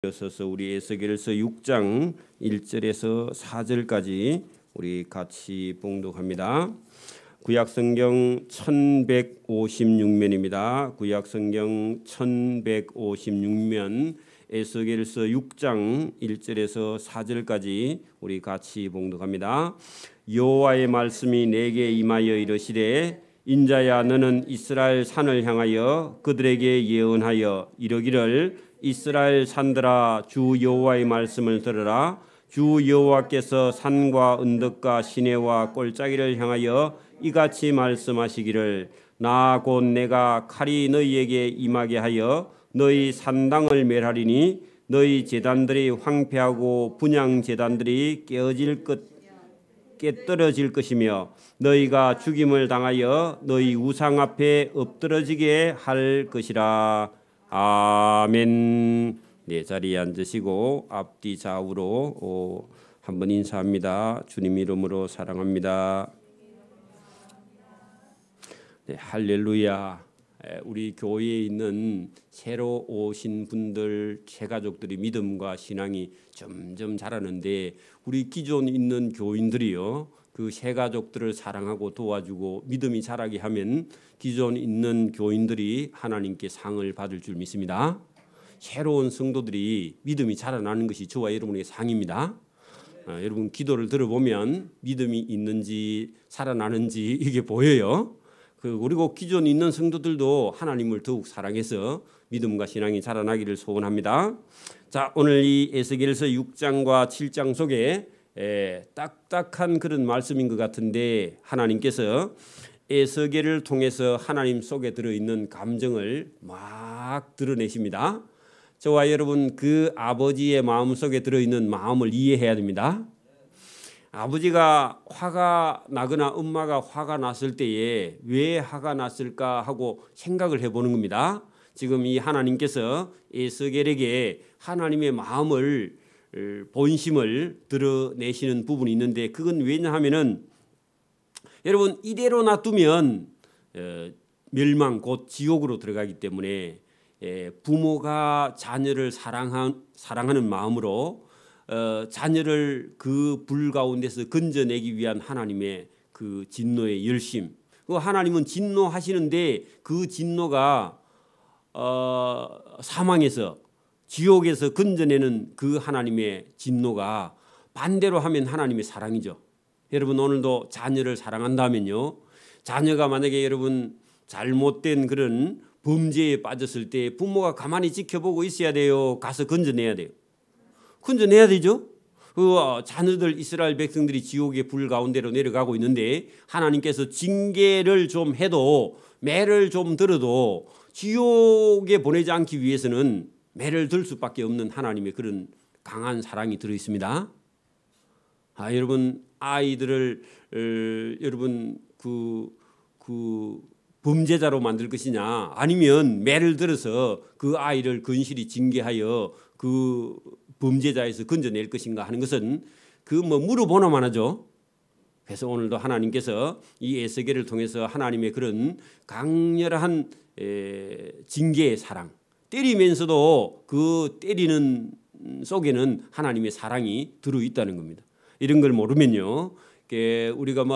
이어서 우리 에스겔서 6장 1절에서 4절까지 우리 같이 봉독합니다. 구약성경 1156면입니다. 구약성경 1156면 에스겔서 6장 1절에서 4절까지 우리 같이 봉독합니다. 여호와의 말씀이 내게 임하여 이르시되 인자야 너는 이스라엘 산을 향하여 그들에게 예언하여 이르기를 이스라엘 산들아 주 여호와의 말씀을 들으라. 주 여호와께서 산과 언덕과 시내와 골짜기를 향하여 이같이 말씀하시기를 나 곧 내가 칼이 너희에게 임하게 하여 너희 산당을 멸하리니 너희 제단들이 황폐하고 분향 제단들이 깨떨어질 것이며 너희가 죽임을 당하여 너희 우상 앞에 엎드러지게 할 것이라. 아멘. 네, 자리에 앉으시고 앞뒤 좌우로 한번 인사합니다. 주님 이름으로 사랑합니다. 네, 할렐루야. 우리 교회에 있는 새로 오신 분들, 새가족들이 믿음과 신앙이 점점 자라는데 우리 기존 있는 교인들이요, 그 새가족들을 사랑하고 도와주고 믿음이 자라게 하면 기존 있는 교인들이 하나님께 상을 받을 줄 믿습니다. 새로운 성도들이 믿음이 자라나는 것이 저와 여러분의 상입니다. 여러분 기도를 들어보면 믿음이 있는지 살아나는지 이게 보여요. 그리고 기존 있는 성도들도 하나님을 더욱 사랑해서 믿음과 신앙이 자라나기를 소원합니다. 자, 오늘 이 에스겔서 6장과 7장 속에 딱딱한 그런 말씀인 것 같은데 하나님께서 에스겔을 통해서 하나님 속에 들어있는 감정을 막 드러내십니다. 저와 여러분 그 아버지의 마음속에 들어있는 마음을 이해해야 됩니다. 아버지가 화가 나거나 엄마가 화가 났을 때에 왜 화가 났을까 하고 생각을 해보는 겁니다. 지금 이 하나님께서 에스겔에게 하나님의 마음을 본심을 드러내시는 부분이 있는데 그건 왜냐하면은 여러분 이대로 놔두면 멸망 곧 지옥으로 들어가기 때문에 부모가 자녀를 사랑하는 마음으로 자녀를 그 불 가운데서 건져내기 위한 하나님의 그 진노의 열심. 그 하나님은 진노하시는데 그 진노가 사망에서 지옥에서 건져내는 그 하나님의 진노가 반대로 하면 하나님의 사랑이죠. 여러분 오늘도 자녀를 사랑한다면요, 자녀가 만약에 여러분 잘못된 그런 범죄에 빠졌을 때 부모가 가만히 지켜보고 있어야 돼요? 가서 건져내야 돼요? 건져내야 되죠. 그 자녀들 이스라엘 백성들이 지옥의 불 가운데로 내려가고 있는데 하나님께서 징계를 좀 해도 매를 좀 들어도 지옥에 보내지 않기 위해서는 매를 들 수밖에 없는 하나님의 그런 강한 사랑이 들어 있습니다. 여러분 아이들을 여러분 그 범죄자로 만들 것이냐 아니면 매를 들어서 그 아이를 건실히 징계하여 그 범죄자에서 건져낼 것인가 하는 것은 그 물어보나만 하죠. 그래서 오늘도 하나님께서 이 에스겔을 통해서 하나님의 그런 강렬한 징계의 사랑, 때리면서도 그 때리는 속에는 하나님의 사랑이 들어있다는 겁니다. 이런 걸 모르면요, 우리가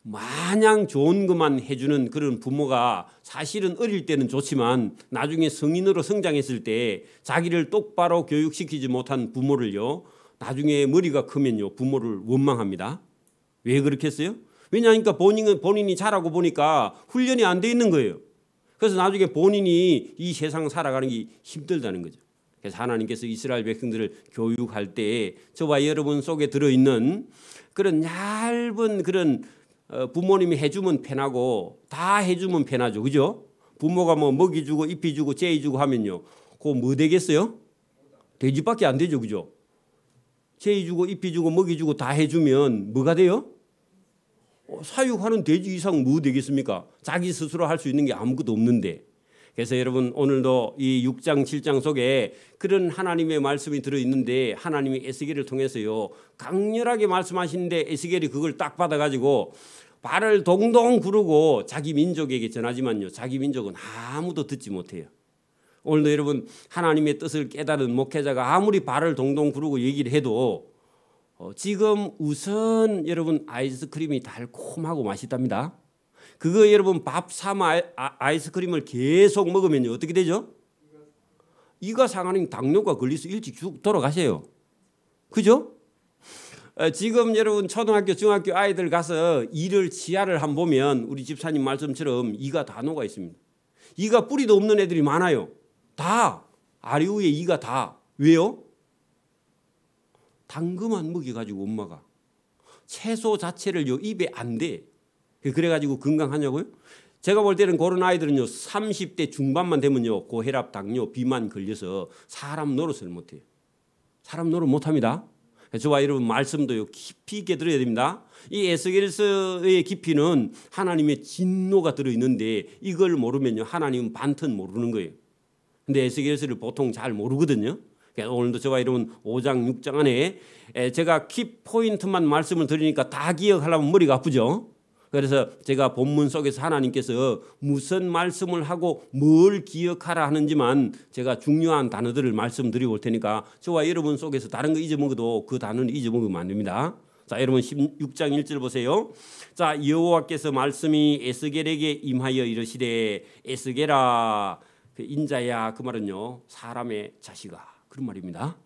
마냥 좋은 것만 해주는 그런 부모가 사실은 어릴 때는 좋지만 나중에 성인으로 성장했을 때 자기를 똑바로 교육시키지 못한 부모를요, 나중에 머리가 크면요 부모를 원망합니다. 왜 그렇겠어요? 왜냐하니까 본인이 자라고 보니까 훈련이 안 돼 있는 거예요. 그래서 나중에 본인이 이 세상 살아가는 게 힘들다는 거죠. 그래서 하나님께서 이스라엘 백성들을 교육할 때 저와 여러분 속에 들어있는 그런 얇은 그런 부모님이 해주면 편하고 다 해주면 편하죠, 그죠? 부모가 먹이 주고 입히 주고 제이 주고 하면요, 그거 뭐 되겠어요? 돼지밖에 안 되죠, 그죠? 제이 주고 입히 주고 먹이 주고 다 해주면 뭐가 돼요? 사육하는 돼지 이상 뭐 되겠습니까? 자기 스스로 할 수 있는 게 아무것도 없는데. 그래서 여러분 오늘도 이 6장 7장 속에 그런 하나님의 말씀이 들어있는데 하나님이 에스겔을 통해서요 강렬하게 말씀하시는데 에스겔이 그걸 딱 받아가지고 발을 동동 구르고 자기 민족에게 전하지만요 자기 민족은 아무도 듣지 못해요. 오늘도 여러분 하나님의 뜻을 깨달은 목회자가 아무리 발을 동동 구르고 얘기를 해도 지금 우선 여러분 아이스크림이 달콤하고 맛있답니다. 그거 여러분 밥 삼아 아이스크림을 계속 먹으면 어떻게 되죠? 이가 상하는 당뇨가 걸려서 일찍 돌아가세요. 그죠? 지금 여러분 초등학교 중학교 아이들 가서 이를 치아를 한번 보면 우리 집사님 말씀처럼 이가 다 녹아 있습니다. 이가 뿌리도 없는 애들이 많아요. 다 아래 위에 이가 다. 왜요? 당근만 먹여가지고 엄마가 채소 자체를 요 입에 안 대. 그래가지고 건강하냐고요? 제가 볼 때는 그런 아이들은요 30대 중반만 되면요 고혈압, 당뇨, 비만 걸려서 사람 노릇을 못해요. 사람 노릇 못합니다. 저와 여러분 말씀도요 깊이 있게 들어야 됩니다. 이 에스겔서의 깊이는 하나님의 진노가 들어있는데 이걸 모르면요 하나님은 반튼 모르는 거예요. 근데 에스겔서를 보통 잘 모르거든요. 오늘도 저와 여러분 5장 6장 안에 제가 키포인트만 말씀을 드리니까 다 기억하려면 머리가 아프죠. 그래서 제가 본문 속에서 하나님께서 무슨 말씀을 하고 뭘 기억하라 하는지만 제가 중요한 단어들을 말씀드리고 올 테니까 저와 여러분 속에서 다른 거 잊어먹어도 그 단어는 잊어먹으면 안 됩니다. 자, 여러분 16장 1절 보세요. 자, 여호와께서 말씀이 에스겔에게 임하여 이르시되 에스겔아 그 인자야 그 말은요 사람의 자식아 그런 말입니다.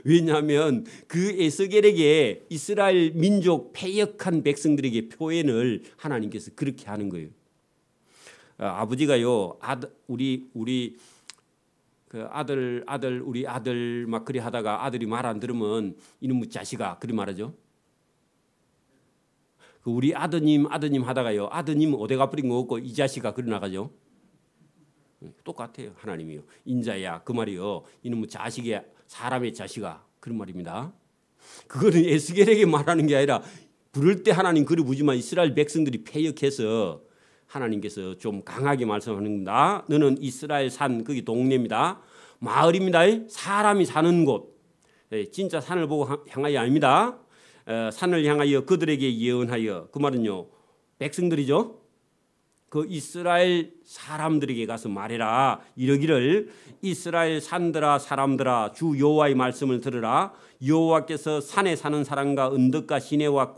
왜냐하면 그 에스겔에게 이스라엘 민족 패역한 백성들에게 표현을 하나님께서 그렇게 하는 거예요. 아버지가요 우리 그 우리 아들 막 그리 하다가 아들이 말 안 들으면 이놈의 자식아 그리 말하죠. 그 우리 아드님 하다가요 아드님 어디가 뿌린 거 없고 이 자식아 그리 나가죠. 똑같아요. 하나님이요 인자야 그 말이요 이놈의 자식의 사람의 자식아 그런 말입니다. 그거는 에스겔에게 말하는 게 아니라 부를 때 하나님 그리 부지만 이스라엘 백성들이 패역해서 하나님께서 좀 강하게 말씀하는 겁니다. 너는 이스라엘 산 거기 동네입니다. 마을입니다. 사람이 사는 곳. 진짜 산을 보고 향하여 아닙니다. 산을 향하여 그들에게 예언하여 그 말은요 백성들이죠. 그 이스라엘 사람들에게 가서 말해라. 이러기를 이스라엘 산들아 사람들아 주 여호와의 말씀을 들으라. 여호와께서 산에 사는 사람과 언덕과 시내와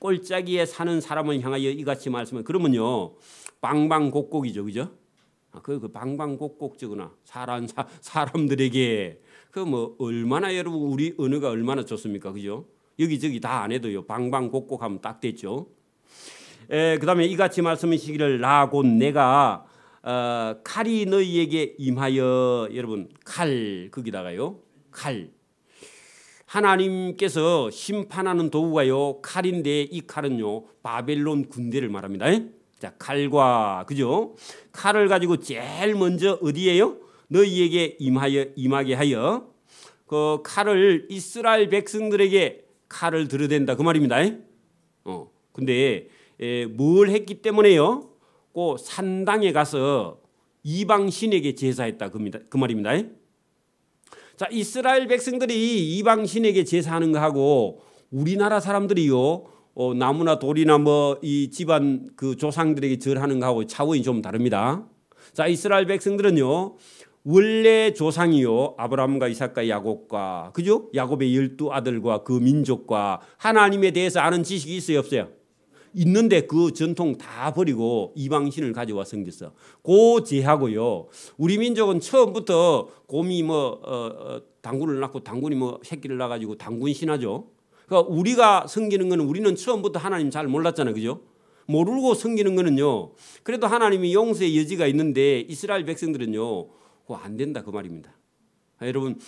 꼴짜기에 사는 사람을 향하여 이같이 말씀을 그러면요 방방곡곡이죠, 그죠? 그 방방곡곡적으나 사람들에게 그 뭐 얼마나 여러분 우리 언어가 얼마나 좋습니까, 그죠? 여기저기 다 안 해도요 방방곡곡하면 딱 됐죠. 그 다음에 이같이 말씀하시기를 나 곧 내가 칼이 너희에게 임하여 여러분 칼 거기다가요 칼 하나님께서 심판하는 도구가요 칼인데 이 칼은요 바벨론 군대를 말합니다. 자 칼과 그죠? 칼을 가지고 제일 먼저 어디에요? 너희에게 임하게 하여 그 칼을 이스라엘 백성들에게 칼을 들어댄다 그 말입니다. 근데 뭘 했기 때문에요? 그 산당에 가서 이방 신에게 제사했다 그 말입니다. 자, 이스라엘 백성들이 이방 신에게 제사하는 거하고 우리나라 사람들이요 나무나 돌이나 뭐 이 집안 그 조상들에게 절하는 거하고 차원이 좀 다릅니다. 자, 이스라엘 백성들은요 원래 조상이요 아브라함과 이삭과 야곱과 그죠? 야곱의 12아들과 그 민족과 하나님에 대해서 아는 지식이 있어요 없어요? 있는데 그 전통 다 버리고 이방신을 가져와 섬겼어. 그 제하고요. 우리 민족은 처음부터 곰이 당군을 낳고 당군이 새끼를 낳아가지고 당군 신하죠. 그러니까 우리가 섬기는 거는 우리는 처음부터 하나님 잘 몰랐잖아요, 그죠? 모르고 섬기는 거는요. 그래도 하나님이 용서의 여지가 있는데 이스라엘 백성들은요, 그거 안 된다 그 말입니다. 여러분.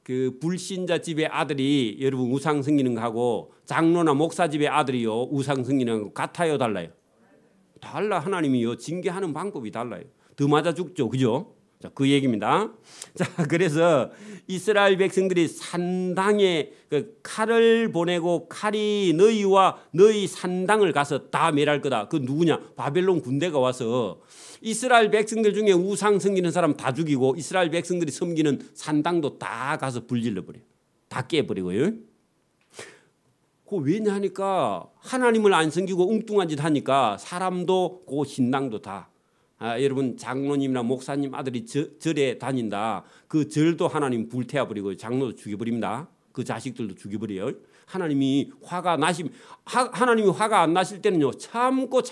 그 불신자 집의 아들이 여러분 우상 섬기는 거하고 장로나 목사 집의 아들이요 우상 섬기는 거 같아요 달라요? 달라. 하나님이요 징계하는 방법이 달라요. 더 맞아 죽죠, 그죠? 자, 그 얘기입니다. 자, 그래서 이스라엘 백성들이 산당에 그 칼을 보내고 칼이 너희와 너희 산당을 가서 다 멸할 거다. 그 누구냐? 바벨론 군대가 와서 이스라엘 백성들 중에 우상 섬기는 사람 다 죽이고 이스라엘 백성들이 섬기는 산당도 다 가서 불질러 버려요. 다 깨버리고요. 그 왜냐 하니까 하나님을 안 섬기고 엉뚱한 짓 하니까 사람도 그 신당도 다 여러분 장로님이나 목사님 아들이 절에 다닌다. 그 절도 하나님 불태워 버리고 장로도 죽여버립니다. 그 자식들도 죽여버려요. 하나님이 화가 안 나실 때는요 참고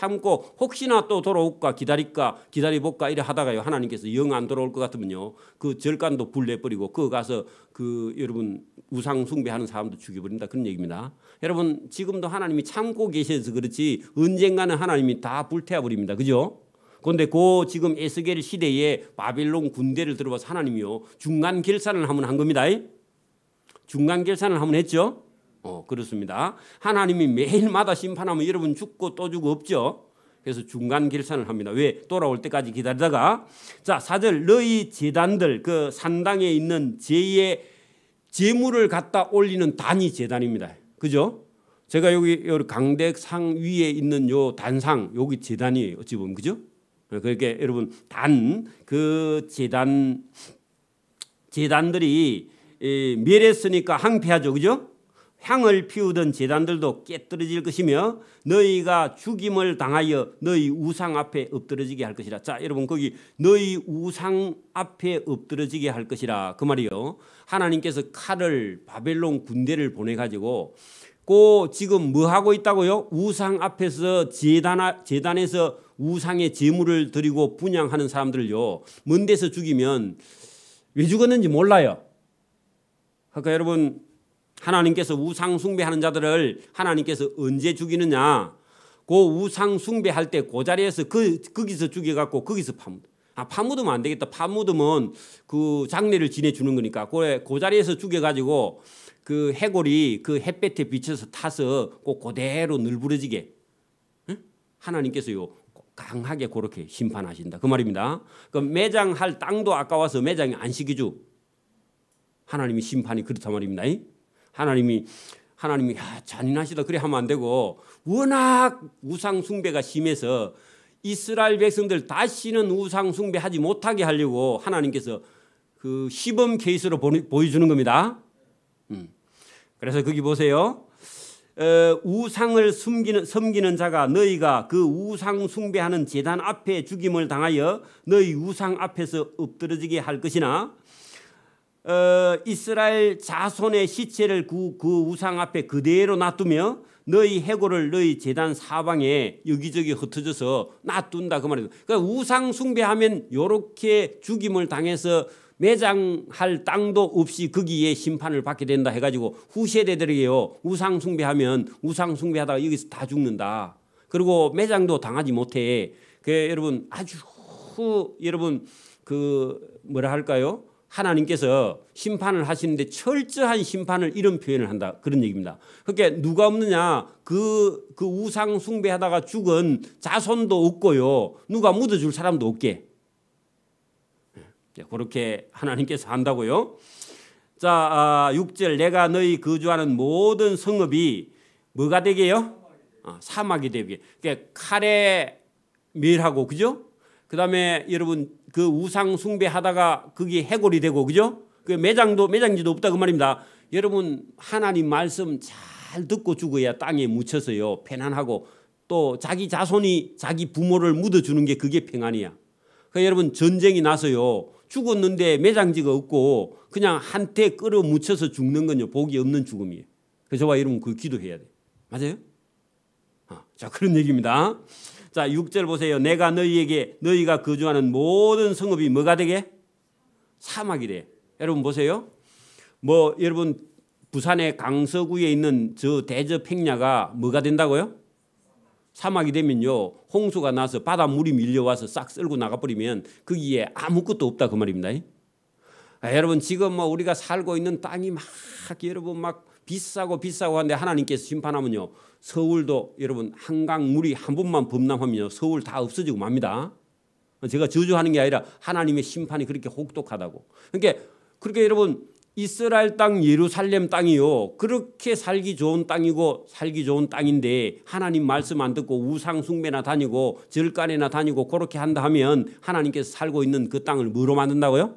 혹시나 또 돌아올까 기다려볼까 이래 하다가요 하나님께서 영 안 돌아올 것 같으면요 그 절간도 불내버리고 그거 가서 여러분 우상 숭배하는 사람도 죽여버린다 그런 얘기입니다. 여러분 지금도 하나님이 참고 계셔서 그렇지 언젠가는 하나님이 다 불태워버립니다. 그죠? 그런데 지금 에스겔 시대에 바벨론 군대를 들어봐서 하나님이요 중간 결산을 한 겁니다. 중간 결산을 한번 했죠. 그렇습니다. 하나님이 매일마다 심판하면 여러분 죽고 또 죽고 없죠. 그래서 중간 결산을 합니다. 왜? 돌아올 때까지 기다리다가 자 4절 너희 제단들 그 산당에 있는 제의 제물을 갖다 올리는 단이 제단입니다. 그죠? 제가 여기 강대상 위에 있는 요 단상 여기 제단이에요. 어찌 보면 그죠? 그러니까 여러분 그 제단들이 멸했으니까 항폐하죠. 그죠? 향을 피우던 제단들도 깨뜨려질 것이며 너희가 죽임을 당하여 너희 우상 앞에 엎드러지게 할 것이라. 자 여러분 거기 너희 우상 앞에 엎드러지게 할 것이라 그 말이요. 하나님께서 칼을 바벨론 군대를 보내가지고 지금 뭐 하고 있다고요? 우상 앞에서 제단에서 우상의 제물을 드리고 분향하는 사람들을요 먼 데서 죽이면 왜 죽었는지 몰라요. 그러니까 여러분 하나님께서 우상 숭배하는 자들을 하나님께서 언제 죽이느냐? 그 우상 숭배할 때 그 자리에서 거기서 죽여갖고 거기서 파묻으면 안 되겠다. 파묻으면 그 장례를 지내주는 거니까 그 자리에서 죽여가지고 그 해골이 그 햇볕에 비쳐서 타서 그대로 널브러지게 하나님께서요 강하게 그렇게 심판하신다 그 말입니다. 그 매장할 땅도 아까워서 매장이 안 시켜줘. 하나님이 심판이 그렇단 말입니다. 하나님이 잔인하시다 그래 하면 안 되고 워낙 우상 숭배가 심해서 이스라엘 백성들 다시는 우상 숭배하지 못하게 하려고 하나님께서 그 시범 케이스로 보여주는 겁니다. 그래서 거기 보세요. 우상을 섬기는 자가 너희가 그 우상 숭배하는 제단 앞에 죽임을 당하여 너희 우상 앞에서 엎드러지게 할 것이나 이스라엘 자손의 시체를 그 우상 앞에 그대로 놔두며 너희 해골을 너희 제단 사방에 여기저기 흩어져서 놔둔다 그 말이에요. 그러니까 우상 숭배하면 이렇게 죽임을 당해서 매장할 땅도 없이 거기에 심판을 받게 된다 해가지고 후세대들에게요 우상 숭배하면 우상 숭배하다가 여기서 다 죽는다. 그리고 매장도 당하지 못해. 여러분 아주 여러분 뭐라 할까요? 하나님께서 심판을 하시는데 철저한 심판을 이런 표현을 한다 그런 얘기입니다. 그러니까 누가 없느냐? 그 우상 숭배하다가 죽은 자손도 없고요. 누가 묻어줄 사람도 없게. 그렇게 하나님께서 한다고요. 자 6절 내가 너희 거주하는 모든 성읍이 뭐가 되게요? 사막이 되게. 그러니까 칼에 멸하고 그죠? 그다음에 여러분 그 우상 숭배하다가 그게 해골이 되고 그죠? 그 매장지도 없다 그 말입니다. 여러분 하나님 말씀 잘 듣고 죽어야 땅에 묻혀서요 편안하고 또 자기 자손이 자기 부모를 묻어주는 게 그게 평안이야. 그러니까 여러분 전쟁이 나서요 죽었는데 매장지가 없고 그냥 한테 끌어 묻혀서 죽는 건요 복이 없는 죽음이에요. 그래서 저와 여러분 그 기도해야 돼. 맞아요? 자 그런 얘기입니다. 자 6절 보세요. 내가 너희가 거주하는 모든 성읍이 뭐가 되게? 사막이 돼. 여러분 보세요. 여러분 부산의 강서구에 있는 저 대저평야가 뭐가 된다고요? 사막이 되면요 홍수가 나서 바닷물이 밀려와서 싹 쓸고 나가버리면 거기에 아무것도 없다 그 말입니다. 여러분 지금 우리가 살고 있는 땅이 여러분 비싸고 하는데 하나님께서 심판하면요 서울도 여러분 한강 물이 한 번만 범람하면요 서울 다 없어지고 맙니다. 제가 저주하는 게 아니라 하나님의 심판이 그렇게 혹독하다고. 그러니까 그렇게 여러분 이스라엘 땅 예루살렘 땅이요 그렇게 살기 좋은 땅이고 살기 좋은 땅인데 하나님 말씀 안 듣고 우상 숭배나 다니고 절간에나 다니고 그렇게 한다 하면 하나님께서 살고 있는 그 땅을 뭐로 만든다고요?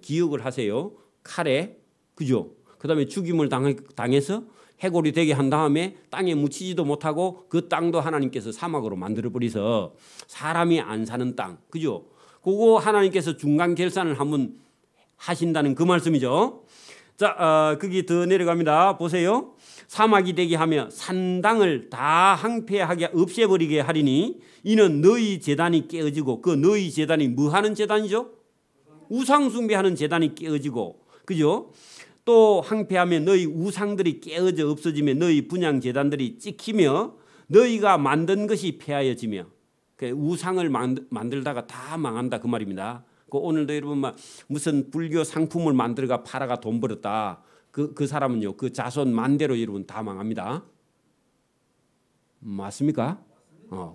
기억을 하세요. 칼에 그죠? 그다음에 죽임을 당해서 해골이 되게 한 다음에 땅에 묻히지도 못하고 그 땅도 하나님께서 사막으로 만들어 버려서 사람이 안 사는 땅, 그죠? 그거 하나님께서 중간 결산을 한번 하신다는 그 말씀이죠. 자, 거기 더 내려갑니다. 보세요. 사막이 되게 하며 산당을 다 황폐하게 없애버리게 하리니 이는 너희 제단이 깨어지고, 그 너희 제단이 뭐 하는 제단이죠? 우상 숭배하는 제단이 깨어지고, 그죠? 또 황폐하며 너희 우상들이 깨어져 없어지며 너희 분향 제단들이 찍히며 너희가 만든 것이 폐하여지며, 우상을 만들다가 다 망한다 그 말입니다. 오늘도 여러분 막 무슨 불교 상품을 만들어가 팔아가 돈 벌었다. 그 사람은요, 그 자손 만대로 여러분 다 망합니다. 맞습니까?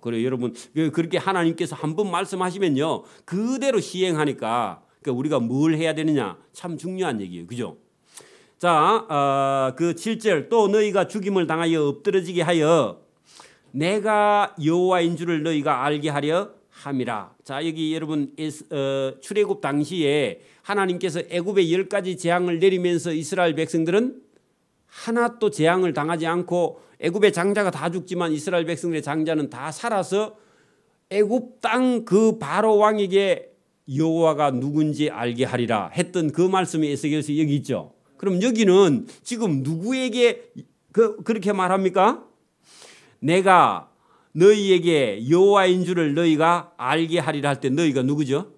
그래 여러분, 그렇게 하나님께서 한번 말씀하시면요 그대로 시행하니까 우리가 뭘 해야 되느냐 참 중요한 얘기예요, 그죠? 자, 그 7절 또 너희가 죽임을 당하여 엎드러지게 하여 내가 여호와인 줄을 너희가 알게 하려 함이라. 자, 여기 여러분 출애굽 당시에 하나님께서 애굽에 10가지 재앙을 내리면서 이스라엘 백성들은 하나도 재앙을 당하지 않고 애굽의 장자가 다 죽지만 이스라엘 백성들의 장자는 다 살아서 애굽 땅 그 바로 왕에게 여호와가 누군지 알게 하리라 했던 그 말씀이 에스겔서 여기 있죠. 그럼 여기는 지금 누구에게 그렇게 말합니까? 내가 너희에게 여호와인 줄을 너희가 알게 하리라 할 때 너희가 누구죠?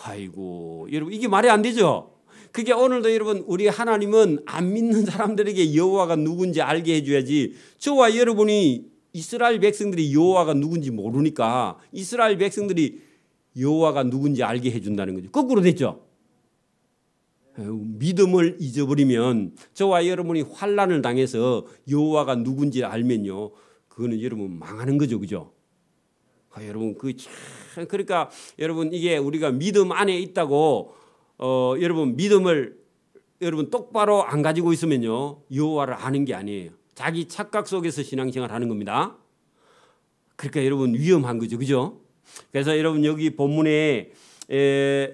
아이고 여러분 이게 말이 안 되죠. 그게 오늘도 여러분 우리 하나님은 안 믿는 사람들에게 여호와가 누군지 알게 해줘야지. 저와 여러분이 이스라엘 백성들이 여호와가 누군지 모르니까 이스라엘 백성들이 여호와가 누군지 알게 해준다는 거죠. 거꾸로 됐죠. 믿음을 잊어버리면 저와 여러분이 환난을 당해서 여호와가 누군지 알면요 그거는 여러분 망하는 거죠, 그죠? 여러분 그러니까 여러분 이게 우리가 믿음 안에 있다고 여러분 믿음을 여러분 똑바로 안 가지고 있으면요 여호와를 아는 게 아니에요. 자기 착각 속에서 신앙생활 하는 겁니다. 그러니까 여러분 위험한 거죠, 그죠? 그래서 여러분 여기 본문에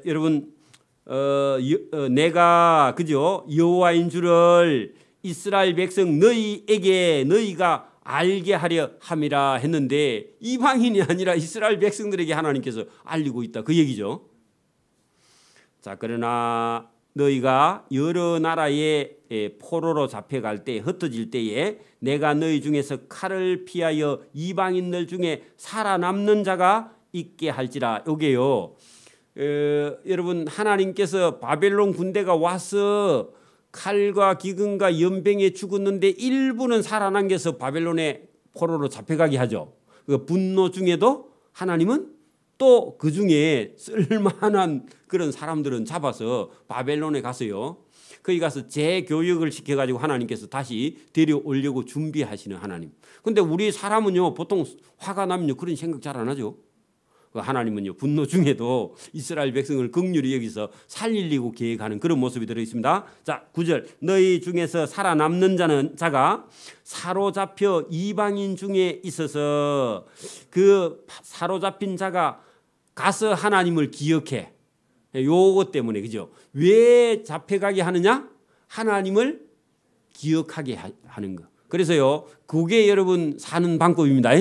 여러분 내가 그죠 여호와인 줄을 이스라엘 백성 너희에게 너희가 알게 하려 함이라 했는데 이방인이 아니라 이스라엘 백성들에게 하나님께서 알리고 있다 그 얘기죠. 자, 그러나 너희가 여러 나라의 포로로 잡혀갈 때 흩어질 때에 내가 너희 중에서 칼을 피하여 이방인들 중에 살아남는 자가 있게 할지라. 요게요 여러분 하나님께서 바벨론 군대가 와서 칼과 기근과 연병에 죽었는데 일부는 살아남겨서 바벨론의 포로로 잡혀가게 하죠. 그 분노 중에도 하나님은 또 그 중에 쓸만한 그런 사람들은 잡아서 바벨론에 가서요 거기 가서 재교육을 시켜가지고 하나님께서 다시 데려오려고 준비하시는 하나님. 근데 우리 사람은요 보통 화가 나면요 그런 생각 잘 안 하죠. 하나님은요 분노 중에도 이스라엘 백성을 긍휼히 여기서 살리려고 계획하는 그런 모습이 들어있습니다. 자, 9절 너희 중에서 살아남는 자가 사로잡혀 이방인 중에 있어서 그 사로잡힌 자가 가서 하나님을 기억해. 요것 때문에 그죠? 왜 잡혀가게 하느냐? 하나님을 기억하게 하는 거. 그래서요 그게 여러분 사는 방법입니다.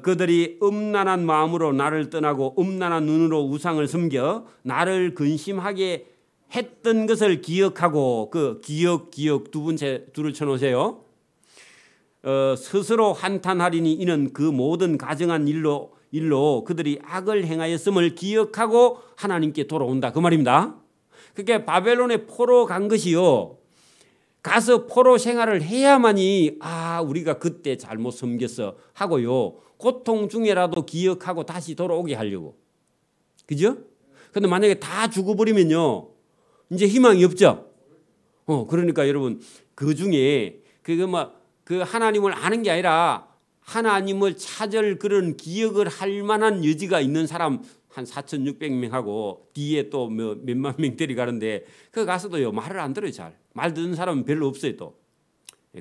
그들이 음란한 마음으로 나를 떠나고 음란한 눈으로 우상을 섬겨 나를 근심하게 했던 것을 기억하고 그 기억 두 번째 둘을 쳐놓으세요. 스스로 한탄하리니 이는 그 모든 가증한 일로 그들이 악을 행하였음을 기억하고 하나님께 돌아온다 그 말입니다. 그러니까 바벨론에 포로 간 것이요 가서 포로 생활을 해야만이 우리가 그때 잘못 섬겼어 하고요 고통 중에라도 기억하고 다시 돌아오게 하려고, 그죠? 근데 만약에 다 죽어버리면요 이제 희망이 없죠. 그러니까 여러분 그 중에 그 하나님을 아는 게 아니라 하나님을 찾을 그런 기억을 할 만한 여지가 있는 사람 한 4,600명하고 뒤에 또 몇만 명 데려가는데 그 가서도요 말을 안 들어요. 잘 말 듣는 사람은 별로 없어요. 또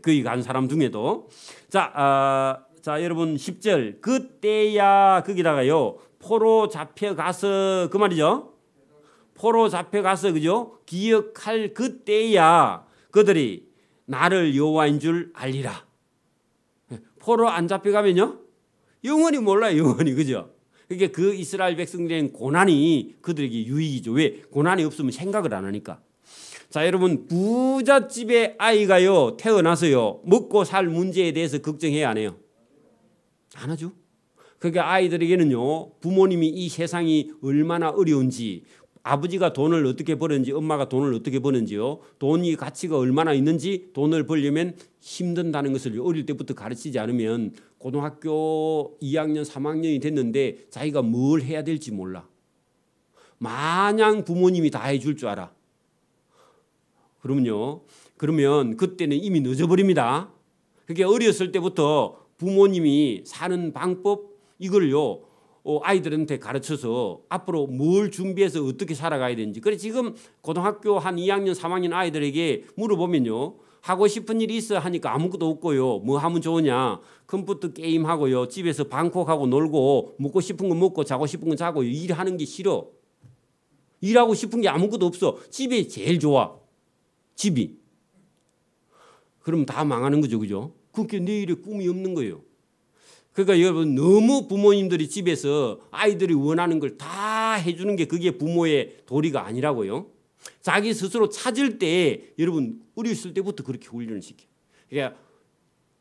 거기 간 사람 중에도 자 여러분 10절 그때야 거기다가요 포로 잡혀가서 그 말이죠. 포로 잡혀가서 그죠 기억할 그때야 그들이 나를 여호와인 줄 알리라. 포로 안 잡혀가면요 영원히 몰라요. 영원히. 그죠? 그러니까 그 이스라엘 백성들의 고난이 그들에게 유익이죠. 왜? 고난이 없으면 생각을 안 하니까. 자, 여러분, 부잣집의 아이가요 태어나서요 먹고 살 문제에 대해서 걱정해야 안 해요? 안 하죠. 그러니까 아이들에게는요 부모님이 이 세상이 얼마나 어려운지, 아버지가 돈을 어떻게 버는지, 엄마가 돈을 어떻게 버는지요, 돈이 가치가 얼마나 있는지, 돈을 벌려면 힘든다는 것을 어릴 때부터 가르치지 않으면 고등학교 2학년 3학년이 됐는데 자기가 뭘 해야 될지 몰라. 마냥 부모님이 다 해줄 줄 알아. 그러면 그때는 이미 늦어버립니다. 그게 어렸을 때부터 부모님이 사는 방법 이걸요 아이들한테 가르쳐서 앞으로 뭘 준비해서 어떻게 살아가야 되는지. 그래 지금 고등학교 한 2학년 3학년 아이들에게 물어보면요 하고 싶은 일이 있어 하니까 아무것도 없고요. 뭐 하면 좋으냐, 컴퓨터 게임하고요, 집에서 방콕하고 놀고, 먹고 싶은 거 먹고 자고 싶은 거 자고, 일하는 게 싫어. 일하고 싶은 게 아무것도 없어. 집이 제일 좋아. 집이. 그럼 다 망하는 거죠. 그죠? 그게 내일의 꿈이 없는 거예요. 그러니까 여러분, 너무 부모님들이 집에서 아이들이 원하는 걸 다 해주는 게 그게 부모의 도리가 아니라고요. 자기 스스로 찾을 때 여러분 어렸을 때부터 그렇게 훈련을 시켜요. 그러니까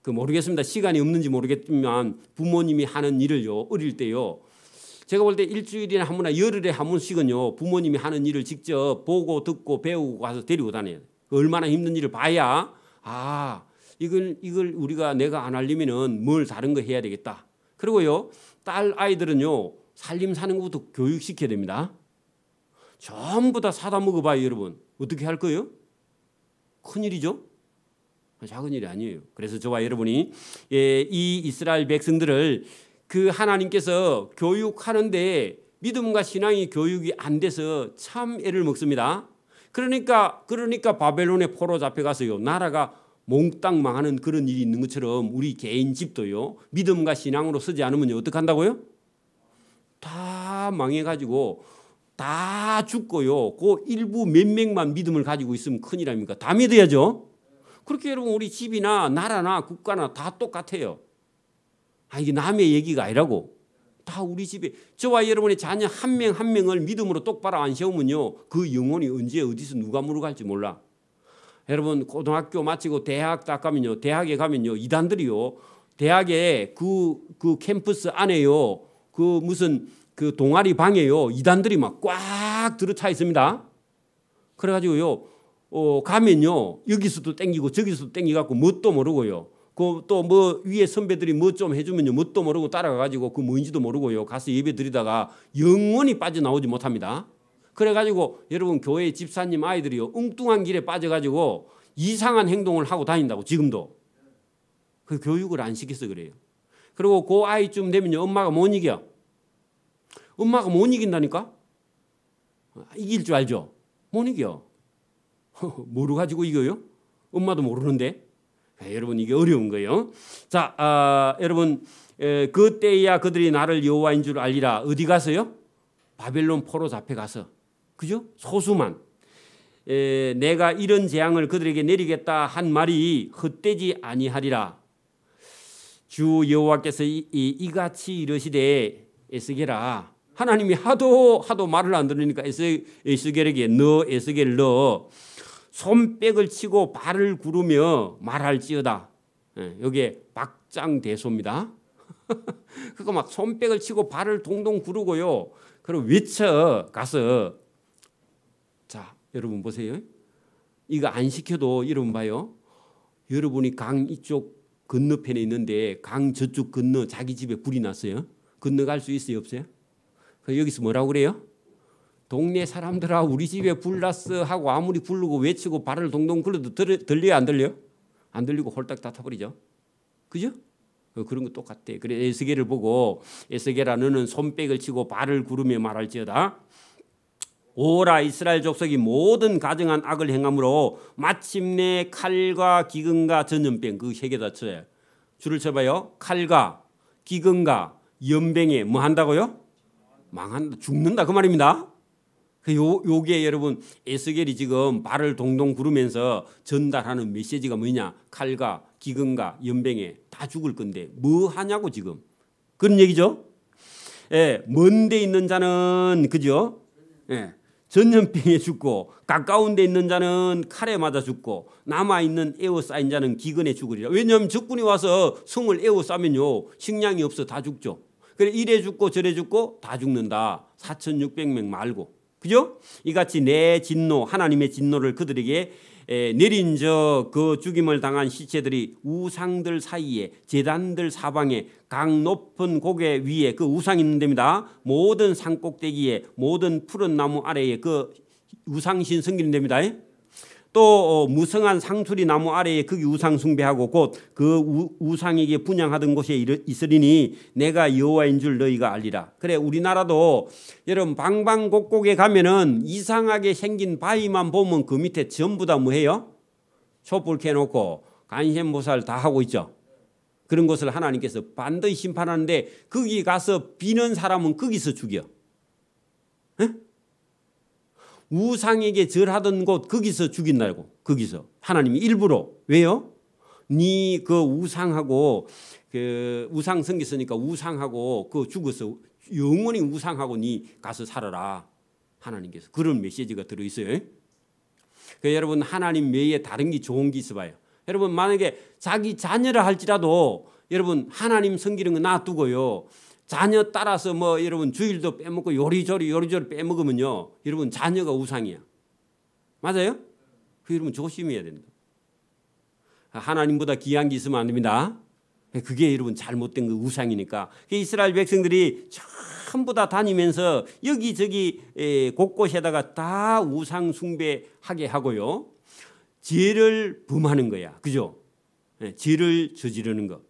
모르겠습니다. 시간이 없는지 모르겠지만 부모님이 하는 일을요 어릴 때요 제가 볼 때 일주일이나 한 번이나 열흘에 한 번씩은요 부모님이 하는 일을 직접 보고 듣고 배우고 가서 데리고 다녀요. 얼마나 힘든 일을 봐야 이걸 우리가 내가 안 하려면은 뭘 다른 거 해야 되겠다. 그리고요 딸 아이들은요 살림 사는 것부터 교육시켜야 됩니다. 전부 다 사다 먹어봐요. 여러분 어떻게 할 거예요? 큰일이죠. 작은 일이 아니에요. 그래서 저와 여러분이 이 이스라엘 백성들을 그 하나님께서 교육하는데 믿음과 신앙이 교육이 안 돼서 참 애를 먹습니다. 그러니까 바벨론에 포로 잡혀가서요 나라가 몽땅 망하는 그런 일이 있는 것처럼 우리 개인 집도요 믿음과 신앙으로 서지 않으면 어떻게 한다고요? 다 망해가지고 다 죽고요. 그 일부 몇 명만 믿음을 가지고 있으면 큰일 아닙니까? 다 믿어야죠. 그렇게 여러분 우리 집이나 나라나 국가나 다 똑같아요. 이게 남의 얘기가 아니라고. 다 우리 집에 저와 여러분의 자녀 한 명 한 명을 믿음으로 똑바로 안 세우면요 그 영혼이 언제 어디서 누가 물어갈지 몰라. 여러분 고등학교 마치고 대학 딱 가면요 대학에 가면요 이단들이요 대학에 그 캠퍼스 안에요 그 무슨 그 동아리 방에요 이단들이 막 꽉 들어차 있습니다. 그래가지고요 가면요 여기서도 땡기고 저기서도 땡기갖고 뭣도 모르고요. 그 또 뭐 위에 선배들이 뭐 좀 해주면요 뭣도 모르고 따라가가지고 그 뭔지도 모르고요 가서 예배 드리다가 영원히 빠져나오지 못합니다. 그래가지고 여러분 교회 집사님 아이들이요 엉뚱한 길에 빠져가지고 이상한 행동을 하고 다닌다고. 지금도 그 교육을 안 시켜서 그래요. 그리고 그 아이쯤 되면요 엄마가 못 이겨. 엄마가 못 이긴다니까. 이길 줄 알죠? 못 이겨. 뭐로 가지고 이겨요? 엄마도 모르는데. 여러분 이게 어려운 거예요. 자, 여러분 그때야 그들이 나를 여호와인 줄 알리라. 어디 가서요? 바벨론 포로 잡혀가서. 그죠? 소수만. 내가 이런 재앙을 그들에게 내리겠다 한 말이 헛되지 아니하리라. 주 여호와께서 이같이 이르시되 에스겔아. 하나님이 하도 말을 안 들으니까 에스겔에게 너 에스겔 너 손뼉을 치고 발을 구르며 말할지어다. 여기에 박장대소입니다. 그거 막 손뼉을 치고 발을 동동 구르고요. 그리고 외쳐 가서 자 여러분 보세요. 이거 안 시켜도 여러분 봐요. 여러분이 강 이쪽 건너편에 있는데 강 저쪽 건너 자기 집에 불이 났어요. 건너갈 수 있어요 없어요? 여기서 뭐라고 그래요? 동네 사람들아 우리 집에 불 났어 하고 아무리 부르고 외치고 발을 동동 굴러도 들려요 안 들려요? 안 들리고 홀딱 닫아버리죠. 그죠? 그런 거 똑같대. 그래 에스겔을 보고 에스겔아 너는 손뼉을 치고 발을 구르며 말할지어다. 오라 이스라엘 족속이 모든 가증한 악을 행함으로 마침내 칼과 기근과 전염병 그 세 개 다 쳐요. 줄을 쳐봐요. 칼과 기근과 연병에 뭐 한다고요? 망한다. 죽는다 그 말입니다. 요게 여러분 에스겔이 지금 발을 동동 구르면서 전달하는 메시지가 뭐냐? 칼과 기근과 연병에 다 죽을 건데 뭐 하냐고 지금 그런 얘기죠. 예, 먼데 있는 자는 그죠? 예, 전염병에 죽고 가까운 데 있는 자는 칼에 맞아 죽고 남아 있는 에워싸인 자는 기근에 죽으리라. 왜냐하면 적군이 와서 성을 에워싸면요 식량이 없어 다 죽죠. 그래 이래 죽고 저래 죽고 다 죽는다. 4,600명 말고 그죠? 이같이 내 진노 하나님의 진노를 그들에게 내린 저 그 죽임을 당한 시체들이 우상들 사이에 제단들 사방에 강 높은 고개 위에 그 우상 있는 데입니다. 모든 산 꼭대기에 모든 푸른 나무 아래에 그 우상신 섬기는 데입니다. 또 무성한 상수리 나무 아래에 거기 우상 숭배하고 곧 그 우상에게 분향하던 곳에 있으리니 내가 여호와인 줄 너희가 알리라. 그래 우리나라도 여러분 방방곡곡에 가면은 이상하게 생긴 바위만 보면 그 밑에 전부 다 뭐해요? 촛불 켜놓고 간센보살 다 하고 있죠. 그런 것을 하나님께서 반드시 심판하는데 거기 가서 비는 사람은 거기서 죽여. 에? 우상에게 절하던 곳 거기서 죽인다고. 거기서 하나님이 일부러. 왜요? 네 그 우상하고 그 우상 섬겼으니까 우상하고 그 죽어서 영원히 우상하고 네 가서 살아라. 하나님께서 그런 메시지가 들어있어요. 그러니까 여러분 하나님 외에 다른 게 좋은 게 있어봐요. 여러분 만약에 자기 자녀라 할지라도 여러분 하나님 섬기는 거 놔두고요. 자녀 따라서 뭐 여러분 주일도 빼먹고 요리조리 빼먹으면요. 여러분 자녀가 우상이야. 맞아요? 그 여러분 조심해야 된다. 하나님보다 귀한 게 있으면 안 됩니다. 그게 여러분 잘못된 그 우상이니까. 이스라엘 백성들이 전부 다 다니면서 여기저기 곳곳에다가 다 우상 숭배하게 하고요. 죄를 범하는 거야. 그죠? 죄를 저지르는 거.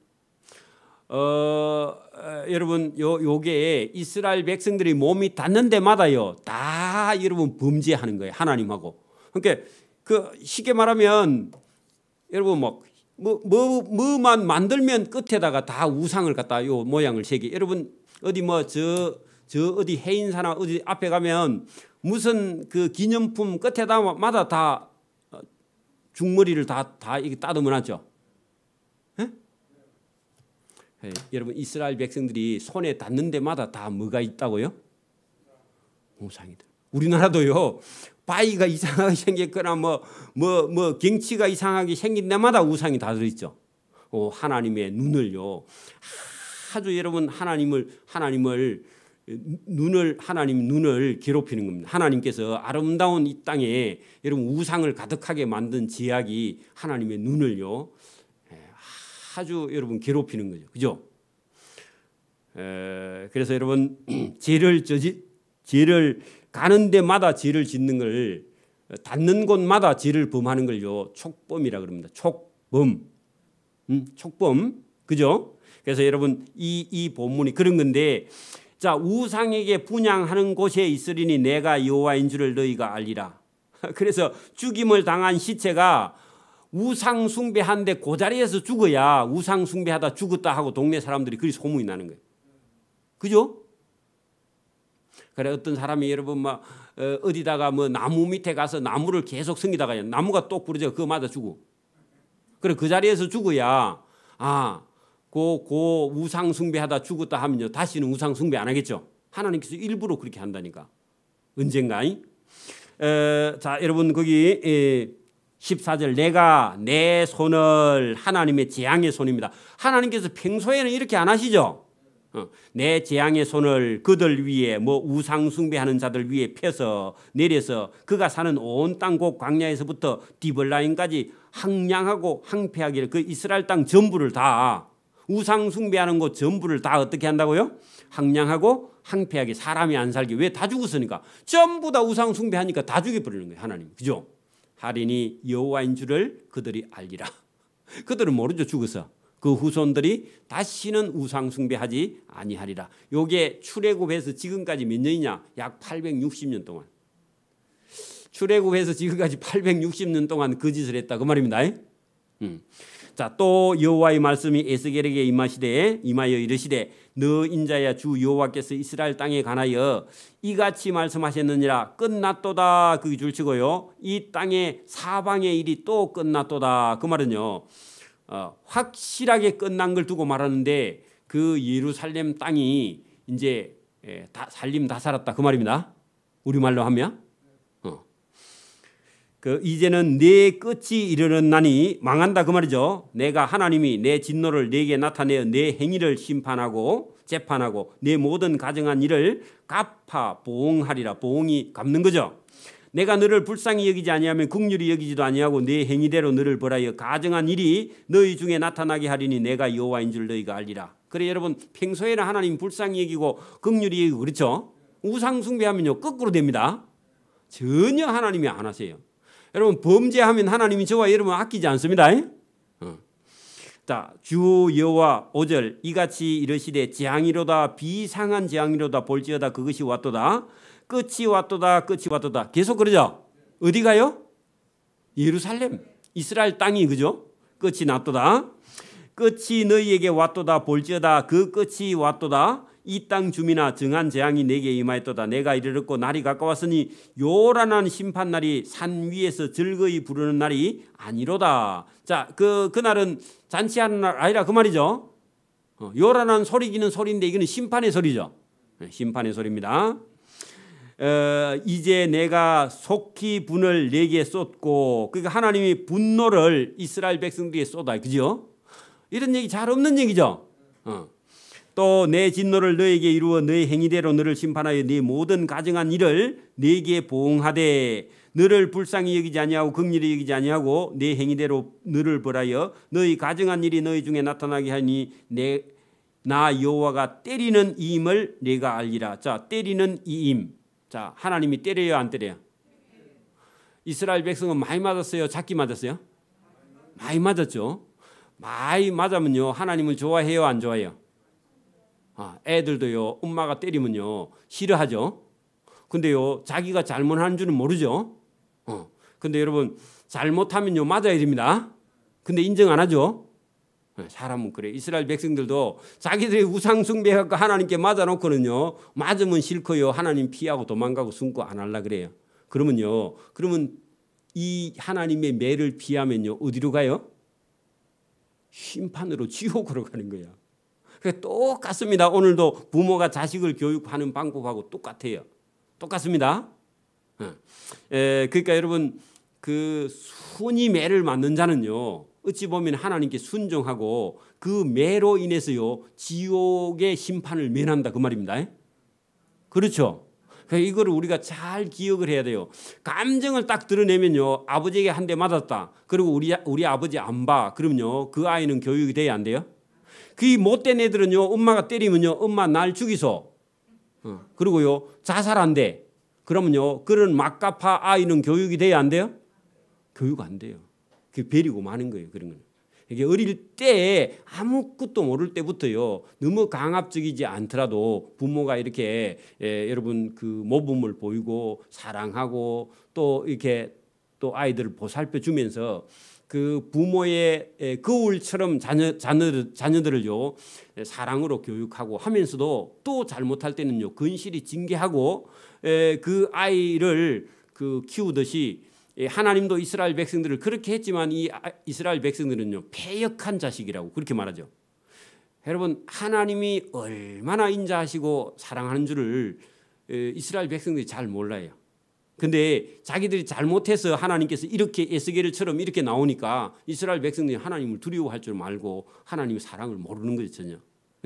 여러분 요게 이스라엘 백성들이 몸이 닿는 데마다요 다 여러분 범죄하는 거예요. 하나님하고. 그러니까 그 쉽게 말하면 여러분 뭐만 만들면 끝에다가 다 우상을 갖다 요 모양을 새기. 여러분 어디 뭐 저 어디 해인사나 어디 앞에 가면 무슨 그 기념품 끝에다마다 다 중머리를 다 이게 따듬어 놨죠. 여러분 이스라엘 백성들이 손에 닿는 데마다 다 뭐가 있다고요? 우상이다. 우리나라도요 바위가 이상하게 생겼거나 뭐 경치가 이상하게 생긴 데마다 우상이 다 들어있죠. 하나님의 눈을요 아주 여러분 하나님 눈을 괴롭히는 겁니다. 하나님께서 아름다운 이 땅에 여러분 우상을 가득하게 만든 제약이 하나님의 눈을요 아주 여러분 괴롭히는 거죠. 그죠? 그래서 여러분 죄를 가는 데마다 죄를 짓는 걸 닿는 곳마다 죄를 범하는 걸요 촉범이라 그럽니다. 촉범. 촉범. 그죠? 그래서 여러분 이 본문이 그런 건데 자 우상에게 분향하는 곳에 있으리니 내가 여호와인 줄을 너희가 알리라. 그래서 죽임을 당한 시체가 우상 숭배한데 그 자리에서 죽어야 우상 숭배하다 죽었다 하고 동네 사람들이 그리 소문이 나는 거예요. 그죠? 그래 어떤 사람이 여러분 막 어디다가 뭐 나무 밑에 가서 나무를 계속 섬기다가 나무가 똑 부러져 그거 맞아 죽어. 그래 그 자리에서 죽어야 그 우상 숭배하다 죽었다 하면요 다시는 우상 숭배 안 하겠죠. 하나님께서 일부러 그렇게 한다니까. 언젠가. 자 여러분 거기 14절 내가 내 손을 하나님의 재앙의 손입니다. 하나님께서 평소에는 이렇게 안 하시죠. 내 재앙의 손을 그들 위에 뭐 우상 숭배하는 자들 위에 펴서 내려서 그가 사는 온 땅 곳 광야에서부터 디블라임까지 항량하고 항폐하기를 그 이스라엘 땅 전부를 다 우상 숭배하는 곳 전부를 다 어떻게 한다고요? 항량하고 항폐하게 사람이 안 살게. 왜? 다 죽었으니까. 전부 다 우상 숭배하니까 다 죽여버리는 거예요. 하나님. 그죠? 하리니 여호와인 줄을 그들이 알리라. 그들은 모르죠. 죽어서. 그 후손들이 다시는 우상 숭배하지 아니하리라. 요게 출애굽에서 지금까지 몇 년이냐? 약 860년 동안. 출애굽에서 지금까지 860년 동안 그 짓을 했다 그 말입니다. 자, 또 여호와의 말씀이 에스겔에게 임하여 이르시되 너 인자야 주 여호와께서 이스라엘 땅에 관하여 이같이 말씀하셨느니라. 끝났도다. 그 줄치고요. 이 땅의 사방의 일이 또 끝났도다. 그 말은요. 확실하게 끝난 걸 두고 말하는데 그 예루살렘 땅이 이제 살림 다 살았다. 그 말입니다. 우리말로 하면. 이제는 내 끝이 이르렀나니 망한다 그 말이죠. 내가 하나님이 내 진노를 네게 나타내어 내 행위를 심판하고 재판하고 내 모든 가정한 일을 갚아 보응하리라. 보응이 갚는 거죠. 내가 너를 불쌍히 여기지 아니하면 긍휼히 여기지도 아니하고 내 행위대로 너를 벌하여 가정한 일이 너희 중에 나타나게 하리니 내가 여호와인 줄 너희가 알리라. 그래 여러분 평소에는 하나님 불쌍히 여기고 긍휼히 여기고 그렇죠. 우상 숭배하면요 거꾸로 됩니다. 전혀 하나님이 안 하세요. 여러분 범죄하면 하나님이 저와 여러분 아끼지 않습니다. 자, 주 여호와 5절 이같이 이르시되 재앙이로다 비상한 재앙이로다 볼지어다 그것이 왔도다 끝이 왔도다 끝이 왔도다. 계속 그러죠. 어디 가요? 예루살렘 이스라엘 땅이 그죠? 끝이 났도다. 끝이 너희에게 왔도다 볼지어다 그 끝이 왔도다. 이 땅 주민아 정한 재앙이 내게 임하였도다. 내가 이르렀고 날이 가까웠으니 요란한 심판날이 산 위에서 즐거이 부르는 날이 아니로다. 자, 그날은 잔치하는 날 아니라 그 말이죠. 요란한 소리기는 소리인데 이거는 심판의 소리죠. 심판의 소리입니다. 이제 내가 속히 분을 내게 쏟고 그러니까 하나님이 분노를 이스라엘 백성들에게 쏟아. 그죠? 이런 얘기 잘 없는 얘기죠. 또 내 진노를 너에게 이루어 너의 행위대로 너를 심판하여 네 모든 가정한 일을 네게 보응하되 너를 불쌍히 여기지 아니하고 긍휼히 여기지 아니하고 네 행위대로 너를 벌하여 너희 가정한 일이 너희 중에 나타나게 하니 나 여호와가 때리는 이임을 네가 알리라. 자, 때리는 이임. 자, 하나님이 때려요 안 때려요? 이스라엘 백성은 많이 맞았어요? 작게 맞았어요? 많이 맞았죠. 많이 맞으면요 하나님을 좋아해요 안 좋아해요? 애들도요 엄마가 때리면요 싫어하죠. 근데요 자기가 잘못하는 줄은 모르죠. 근데 여러분 잘못하면요 맞아야 됩니다. 근데 인정 안 하죠. 사람은 그래. 이스라엘 백성들도 자기들이 우상 숭배해갖고 하나님께 맞아놓고는요 맞으면 싫고요 하나님 피하고 도망가고 숨고 안 할라 그래요. 그러면 이 하나님의 매를 피하면요 어디로 가요? 심판으로 지옥으로 가는 거야. 똑같습니다. 오늘도 부모가 자식을 교육하는 방법하고 똑같아요. 똑같습니다. 그러니까 여러분 그 순이 매를 맞는 자는요 어찌 보면 하나님께 순종하고 그 매로 인해서요 지옥의 심판을 면한다 그 말입니다. 그렇죠? 이거를 우리가 잘 기억을 해야 돼요. 감정을 딱 드러내면요 아버지에게 한 대 맞았다. 그리고 우리 아버지 안 봐. 그러면요 그 아이는 교육이 돼야 안 돼요? 그 못된 애들은요 엄마가 때리면요 엄마 날 죽이소. 그리고요 자살한대. 그러면요 그런 막가파 아이는 교육이 돼야 안 돼요? 교육 안 돼요. 그 베리고 마는 거예요. 그런 거는. 이게 어릴 때 아무것도 모를 때부터요 너무 강압적이지 않더라도 부모가 이렇게 여러분 그 모범을 보이고 사랑하고 또 이렇게 또 아이들을 보살펴 주면서 그 부모의 거울처럼 자녀들을요 사랑으로 교육하고 하면서도 또 잘못할 때는요 근실히 징계하고 그 아이를 그 키우듯이 하나님도 이스라엘 백성들을 그렇게 했지만 이 이스라엘 백성들은요 패역한 자식이라고 그렇게 말하죠. 여러분 하나님이 얼마나 인자하시고 사랑하는 줄을 이스라엘 백성들이 잘 몰라요. 근데 자기들이 잘못해서 하나님께서 이렇게 에스겔처럼 이렇게 나오니까 이스라엘 백성들이 하나님을 두려워할 줄 말고 하나님의 사랑을 모르는 거죠. 전혀.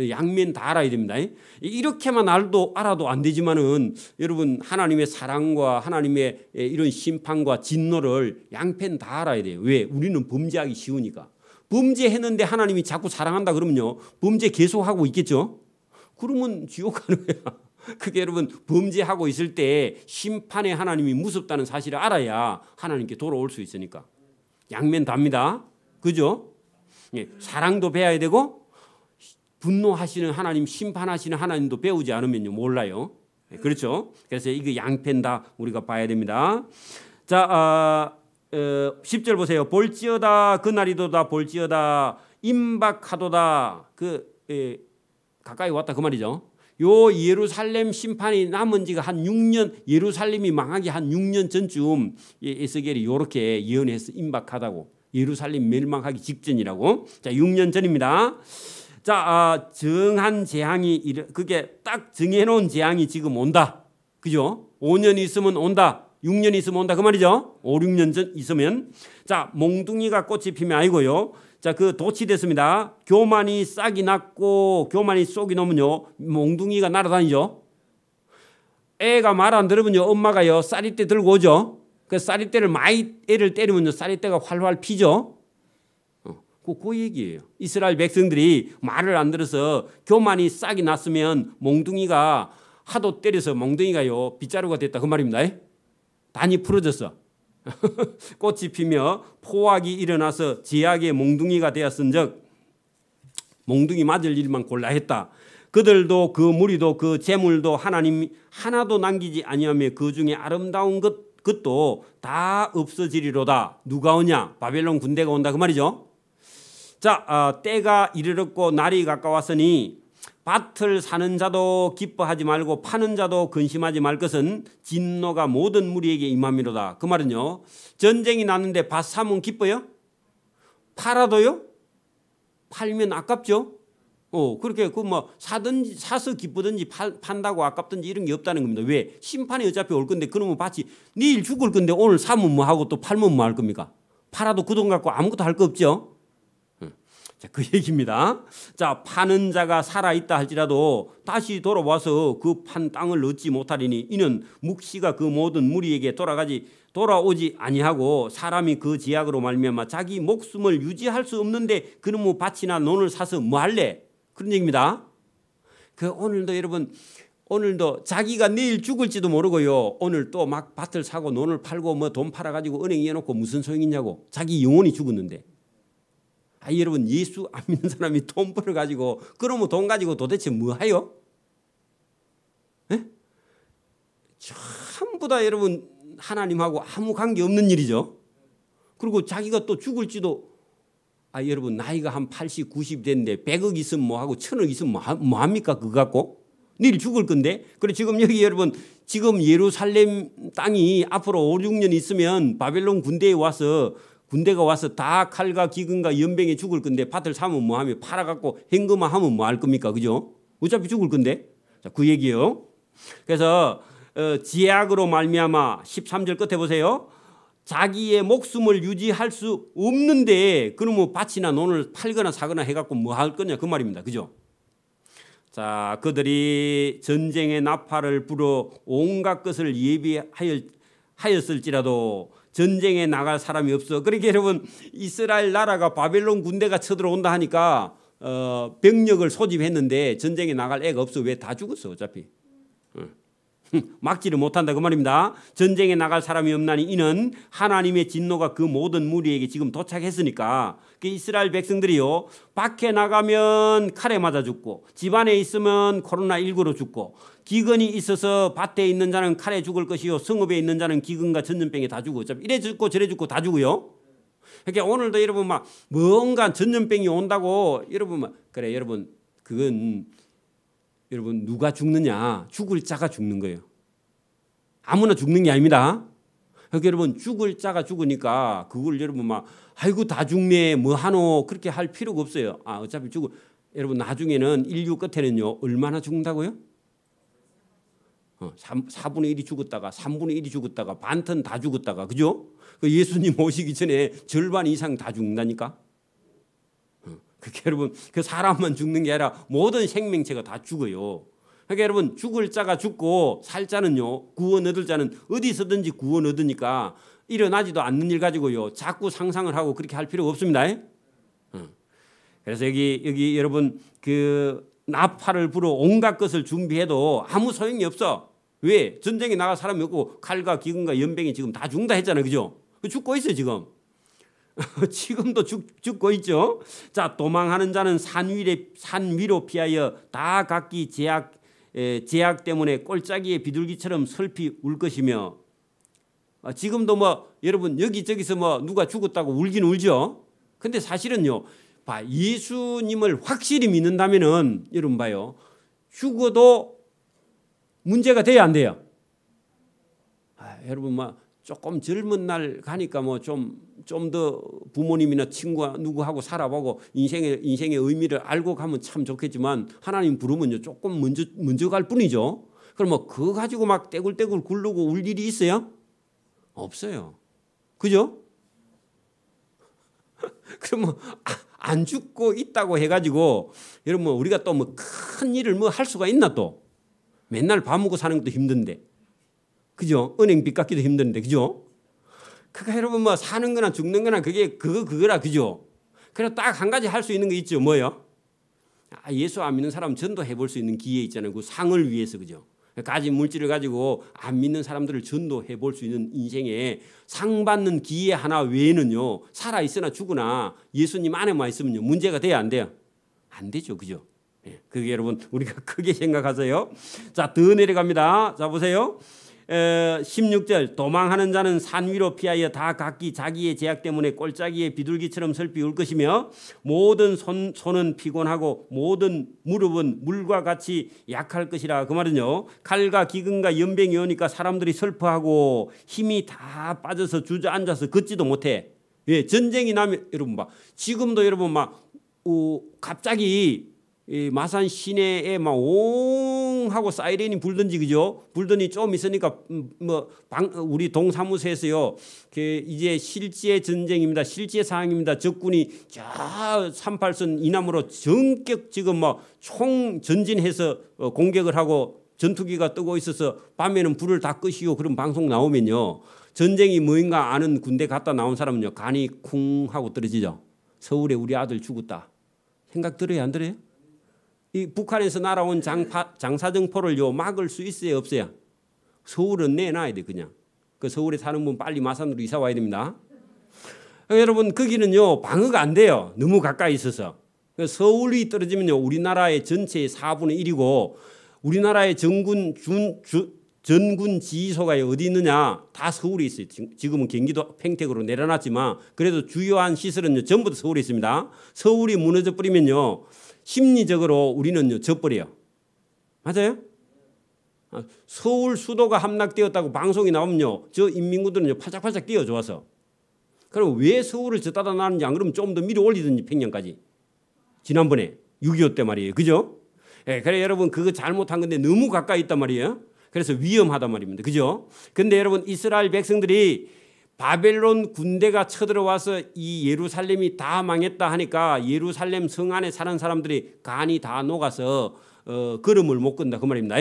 양면 다 알아야 됩니다. 이렇게만 알아도 안 되지만은 여러분 하나님의 사랑과 하나님의 이런 심판과 진노를 양편 다 알아야 돼요. 왜? 우리는 범죄하기 쉬우니까. 범죄했는데 하나님이 자꾸 사랑한다 그러면요 범죄 계속하고 있겠죠. 그러면 지옥 가는 거야. 그게 여러분 범죄하고 있을 때 심판에 하나님이 무섭다는 사실을 알아야 하나님께 돌아올 수 있으니까 양면 답니다. 그죠? 사랑도 배워야 되고 분노하시는 하나님 심판하시는 하나님도 배우지 않으면요 몰라요. 그렇죠? 그래서 이거 양편 다 우리가 봐야 됩니다. 자 10절 보세요. 볼지어다 그날이도다 볼지어다 임박하도다. 가까이 왔다 그 말이죠. 요 예루살렘 심판이 남은 지가 한 6년, 예루살렘이 망하기 한 6년 전쯤 에스겔이 이렇게 예언해서 임박하다고. 예루살렘 멸망하기 직전이라고. 자, 6년 전입니다. 자, 정한 재앙이 그게 딱 정해놓은 재앙이 지금 온다. 그죠? 5년 있으면 온다. 6년 있으면 온다 그 말이죠. 5, 6년 전 있으면. 자, 몽둥이가 꽃이 피면 아니고요. 자, 그 돛이 됐습니다. 교만이 싹이 났고 교만이 쏙이 놓으면요 몽둥이가 날아다니죠. 애가 말 안 들으면요 엄마가요 쌀이대 들고 오죠. 그 쌀이대를 많이 애를 때리면요 쌀이대가 활활 피죠. 그 얘기예요. 이스라엘 백성들이 말을 안 들어서 교만이 싹이 났으면 몽둥이가 하도 때려서 몽둥이가요 빗자루가 됐다 그 말입니다. 단이 풀어졌어. 꽃이 피며 포악이 일어나서 제약의 몽둥이가 되었은즉 몽둥이 맞을 일만 골라 했다. 그들도 그 무리도 그 재물도 하나님 하나도 남기지 아니하며 그 중에 아름다운 것도 다 없어지리로다. 누가 오냐? 바벨론 군대가 온다 그 말이죠. 자, 때가 이르렀고 날이 가까웠으니 밭을 사는 자도 기뻐하지 말고 파는 자도 근심하지 말 것은 진노가 모든 무리에게 임함이로다. 그 말은요 전쟁이 났는데 밭 사면 기뻐요? 팔아도요? 팔면 아깝죠. 그렇게 사든지 사서 기쁘든지 판다고 아깝든지 이런 게 없다는 겁니다. 왜? 심판이 어차피 올 건데 그러면 밭이 내일 죽을 건데 오늘 사면 뭐 하고 또 팔면 뭐 할 겁니까? 팔아도 그 돈 갖고 아무것도 할 거 없죠. 자, 그 얘기입니다. 자, 파는 자가 살아있다 할지라도 다시 돌아와서 그 판 땅을 얻지 못하리니 이는 묵시가 그 모든 무리에게 돌아오지 아니하고 사람이 그 지약으로 말미암아 자기 목숨을 유지할 수 없는데 그놈의 밭이나 논을 사서 뭐 할래? 그런 얘기입니다. 오늘도 여러분 오늘도 자기가 내일 죽을지도 모르고요. 오늘 또 막 밭을 사고 논을 팔고 뭐 돈 팔아가지고 은행에 해놓고 무슨 소용이냐고. 자기 영혼이 죽었는데. 여러분 예수 안 믿는 사람이 돈 벌어가지고 그러면 돈 가지고 도대체 뭐 해요? 에? 전부 다 여러분 하나님하고 아무 관계없는 일이죠. 그리고 자기가 또 죽을지도 여러분 나이가 한 80, 90 됐는데 100억 있으면 뭐하고 1000억 있으면 뭐합니까 그거 갖고? 내일 죽을 건데. 그래 지금 여기 여러분 지금 예루살렘 땅이 앞으로 5, 6년 있으면 바벨론 군대가 와서 다 칼과 기근과 연병에 죽을 건데 밭을 사면 뭐하며 팔아갖고 hen금화하면 뭐 할 겁니까? 그죠? 어차피 죽을 건데. 자, 그 얘기요. 그래서 지약으로 말미암아 13절 끝에 보세요. 자기의 목숨을 유지할 수 없는데 그러면 밭이나 논을 팔거나 사거나 해갖고 뭐 할 거냐 그 말입니다. 그죠? 자, 그들이 전쟁의 나팔을 불어 온갖 것을 예비하였을지라도 전쟁에 나갈 사람이 없어. 그러니까 여러분 이스라엘 나라가 바벨론 군대가 쳐들어온다 하니까 병력을 소집했는데 전쟁에 나갈 애가 없어. 왜? 다 죽었어 어차피. 막지를 못한다 그 말입니다. 전쟁에 나갈 사람이 없나니 이는 하나님의 진노가 그 모든 무리에게 지금 도착했으니까. 그 이스라엘 백성들이요 밖에 나가면 칼에 맞아 죽고 집안에 있으면 코로나19로 죽고 기근이 있어서 밭에 있는 자는 칼에 죽을 것이요 성읍에 있는 자는 기근과 전염병에 다 죽고 어차피 이래 죽고 저래 죽고 다 죽어요. 그러니까 오늘도 여러분 막 뭔가 전염병이 온다고 여러분 막 그래 여러분 그건 여러분 누가 죽느냐? 죽을 자가 죽는 거예요. 아무나 죽는 게 아닙니다. 그러니까 여러분 죽을 자가 죽으니까 그걸 여러분 막 아이고 다 죽네 뭐 하노 그렇게 할 필요가 없어요. 어차피 여러분 나중에는 인류 끝에는요 얼마나 죽는다고요? 4분의 1이 죽었다가 3분의 1이 죽었다가 반턴 다 죽었다가 그죠? 예수님 오시기 전에 절반 이상 다 죽는다니까. 그렇게 여러분 그 사람만 죽는 게 아니라 모든 생명체가 다 죽어요. 그러니까 여러분 죽을 자가 죽고 살 자는요 구원 얻을 자는 어디서든지 구원 얻으니까 일어나지도 않는 일 가지고요 자꾸 상상을 하고 그렇게 할 필요가 없습니다. 그래서 여기 여러분 그 나팔을 불어 온갖 것을 준비해도 아무 소용이 없어. 왜? 전쟁에 나갈 사람이 없고 칼과 기근과 연병이 지금 다 죽는다 했잖아요. 그죠? 죽고 있어요 지금. 지금도 죽고 있죠. 자, 도망하는 자는 산 위로 피하여 다 각기 제약 때문에 꼴짜기의 비둘기처럼 슬피 울 것이며 지금도 뭐 여러분 여기저기서 뭐 누가 죽었다고 울긴 울죠. 근데 사실은요, 예수님을 확실히 믿는다면은 여러분 봐요, 죽어도 문제가 돼야 안 돼요. 여러분 뭐 조금 젊은 날 가니까 뭐 좀 더 부모님이나 친구와 누구하고 살아보고 인생의 의미를 알고 가면 참 좋겠지만, 하나님 부르면요 조금 먼저 갈 뿐이죠. 그럼 뭐 그거 가지고 막 떼굴떼굴 굴르고 울 일이 있어요? 없어요. 그죠? 그럼 뭐 안 죽고 있다고 해가지고 여러분 우리가 또 뭐 큰 일을 뭐 할 수가 있나? 또 맨날 밥 먹고 사는 것도 힘든데, 그죠? 은행 빚 갚기도 힘든데, 그죠? 그러니까 여러분 뭐 사는 거나 죽는 거나 그거라, 그죠? 그래서 딱 한 가지 할 수 있는 거 있죠. 뭐요? 예수 안 믿는 사람 전도해 볼 수 있는 기회 있잖아요. 그 상을 위해서, 그죠? 가진 물질을 가지고 안 믿는 사람들을 전도해 볼 수 있는 인생에 상 받는 기회 하나 외에는요, 살아 있으나 죽으나 예수님 안에만 있으면요 문제가 돼야 안 돼요? 안 되죠, 그죠? 그게 여러분 우리가 크게 생각하세요. 자, 더 내려갑니다. 자, 보세요. 16절, 도망하는 자는 산 위로 피하여 다 각기 자기의 죄악 때문에 꼴짜기에 비둘기처럼 슬피 울 것이며, 모든 손은 피곤하고 모든 무릎은 물과 같이 약할 것이라. 그 말은요, 칼과 기근과 연병이 오니까 사람들이 슬퍼하고 힘이 다 빠져서 주저앉아서 걷지도 못해. 전쟁이 나면 여러분 봐, 지금도 여러분 막 갑자기 마산 시내에 막 옹 하고 사이렌이 불든지, 그죠? 불더니 좀 있으니까 우리 동사무소에서요, 이제 실제 전쟁입니다, 실제 상황입니다, 적군이 저 38선 이남으로 전격 지금 총 전진해서 공격을 하고 전투기가 뜨고 있어서 밤에는 불을 다 끄시오, 그런 방송 나오면요, 전쟁이 뭐인가 아는 군대 갔다 나온 사람은요 간이 쿵 하고 떨어지죠. 서울에 우리 아들 죽었다 생각 들어요, 안 들어요? 이 북한에서 날아온 장사정포를요 막을 수 있어요, 없어요? 서울은 내놔야 돼. 그냥 그 서울에 사는 분 빨리 마산으로 이사 와야 됩니다. 여러분 거기는요 방어가 안 돼요, 너무 가까이 있어서. 서울이 떨어지면요 우리나라의 전체의 4분의 1이고 우리나라의 전군 지휘소가 어디 있느냐? 다 서울에 있어요. 지금은 경기도 평택으로 내려놨지만 그래도 주요한 시설은 전부 다 서울에 있습니다. 서울이 무너져 버리면요 심리적으로 우리는요 져버려요. 맞아요? 서울 수도가 함락되었다고 방송이 나오면요 저 인민군들은요 팔짝팔짝 뛰어좋아서. 그럼 왜 서울을 졌다 놨는지 안 그러면 좀 더 밀어 올리든지, 평양까지. 지난번에 6.25 때 말이에요, 그죠? 그래 여러분 그거 잘못한 건데 너무 가까이 있단 말이에요. 그래서 위험하단 말입니다, 그죠? 근데 여러분 이스라엘 백성들이 바벨론 군대가 쳐들어와서 이 예루살렘이 다 망했다 하니까 예루살렘 성 안에 사는 사람들이 간이 다 녹아서 걸음을 못 건다, 그 말입니다.